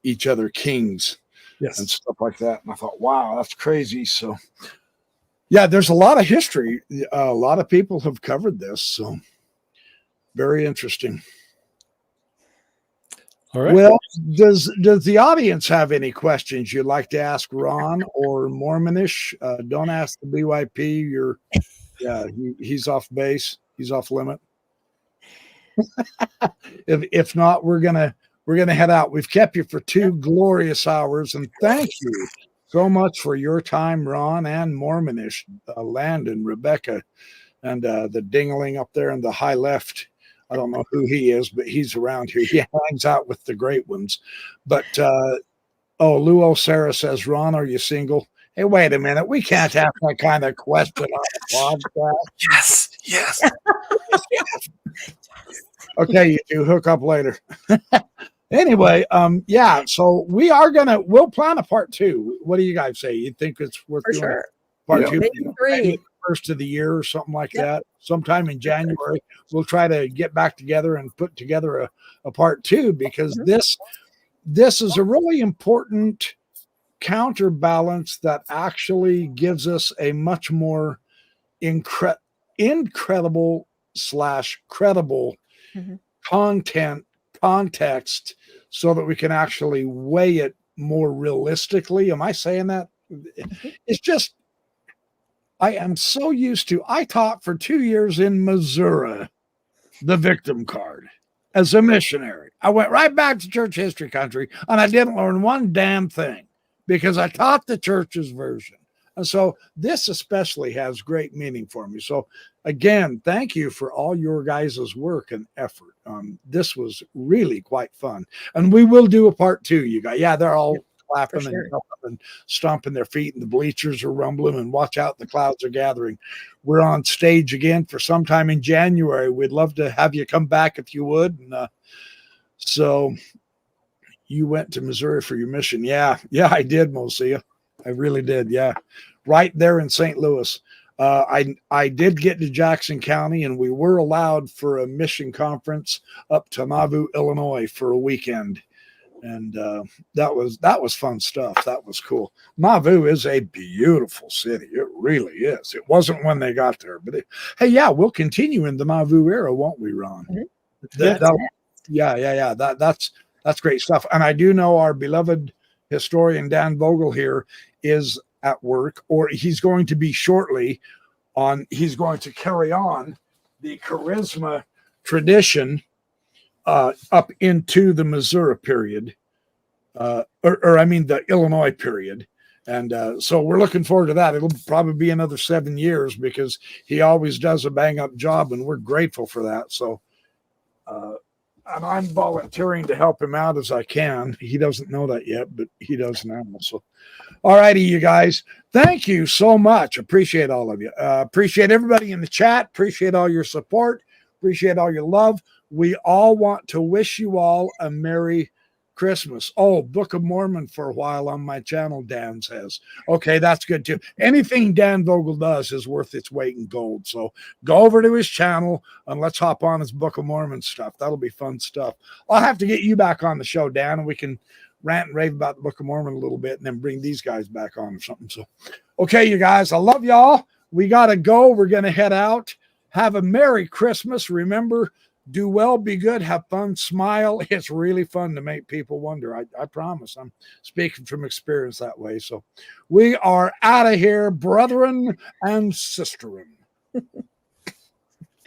each other kings and Yes. stuff like that. And I thought, wow, that's crazy. So, yeah, there's a lot of history. A lot of people have covered this. So, very interesting. All right. Well, does the audience have any questions you'd like to ask Ron or Mormonish? Don't ask the BYP. He's off base. He's off limit. If not, we're gonna head out. We've kept you for 2 glorious hours, and thank you so much for your time, Ron and Mormonish, Landon, Rebecca, and the dingling up there in the high left. I don't know who he is, but he's around here. He hangs out with the great ones. But Luo Sarah says, Ron, are you single? Hey, wait a minute. We can't ask that kind of question on the podcast. Yes. Okay, you two hook up later. Anyway, so we'll plan a part 2. What do you guys say? You think it's worth for doing sure. part Yeah. 2? Maybe 3. First of the year or something like that. Sometime in January, we'll try to get back together and put together a part 2, because this is a really important counterbalance that actually gives us a much more incredible / credible context, so that we can actually weigh it more realistically. Am I saying that? It's just, I am so used to, I taught for 2 years in Missouri, the victim card as a missionary. I went right back to church history country, and I didn't learn one damn thing because I taught the church's version. And so this especially has great meaning for me. So again, thank you for all your guys' work and effort. This was really quite fun. And we will do a part 2, you guys. Yeah, they're all clapping and stomping their feet, and the bleachers are rumbling, and watch out, the clouds are gathering. We're on stage again for sometime in January. We'd love to have you come back if you would. And so you went to Missouri for your mission. Yeah, I did, Mosia. I really did. Yeah. Right there in St. Louis. I did get to Jackson County, and we were allowed for a mission conference up to Nauvoo, Illinois for a weekend. And that was fun stuff. That was cool. Nauvoo is a beautiful city. It really is. It wasn't when they got there, but hey, yeah, we'll continue in the Nauvoo era, won't we, Ron? Yeah. That's great stuff. And I do know our beloved historian Dan Vogel here is at work, or he's going to be shortly on. He's going to carry on the charisma tradition up into the Missouri period, or I mean the Illinois period. And so we're looking forward to that. It'll probably be another 7 years because he always does a bang up job, and we're grateful for that. So, and I'm volunteering to help him out as I can. He doesn't know that yet, but he does now. So, all righty, you guys. Thank you so much. Appreciate all of you. Appreciate everybody in the chat. Appreciate all your support. Appreciate all your love. We all want to wish you all a Merry Christmas. Oh, Book of Mormon for a while on my channel, Dan says. Okay, that's good too. Anything Dan Vogel does is worth its weight in gold. So go over to his channel and let's hop on his Book of Mormon stuff. That'll be fun stuff. I'll have to get you back on the show, Dan, and we can rant and rave about the Book of Mormon a little bit and then bring these guys back on or something. So, okay, you guys, I love y'all. We got to go. We're going to head out. Have a Merry Christmas. Remember, do well, be good, have fun, smile. It's really fun to make people wonder. I promise. I'm speaking from experience that way. So we are out of here, brethren and sisterin.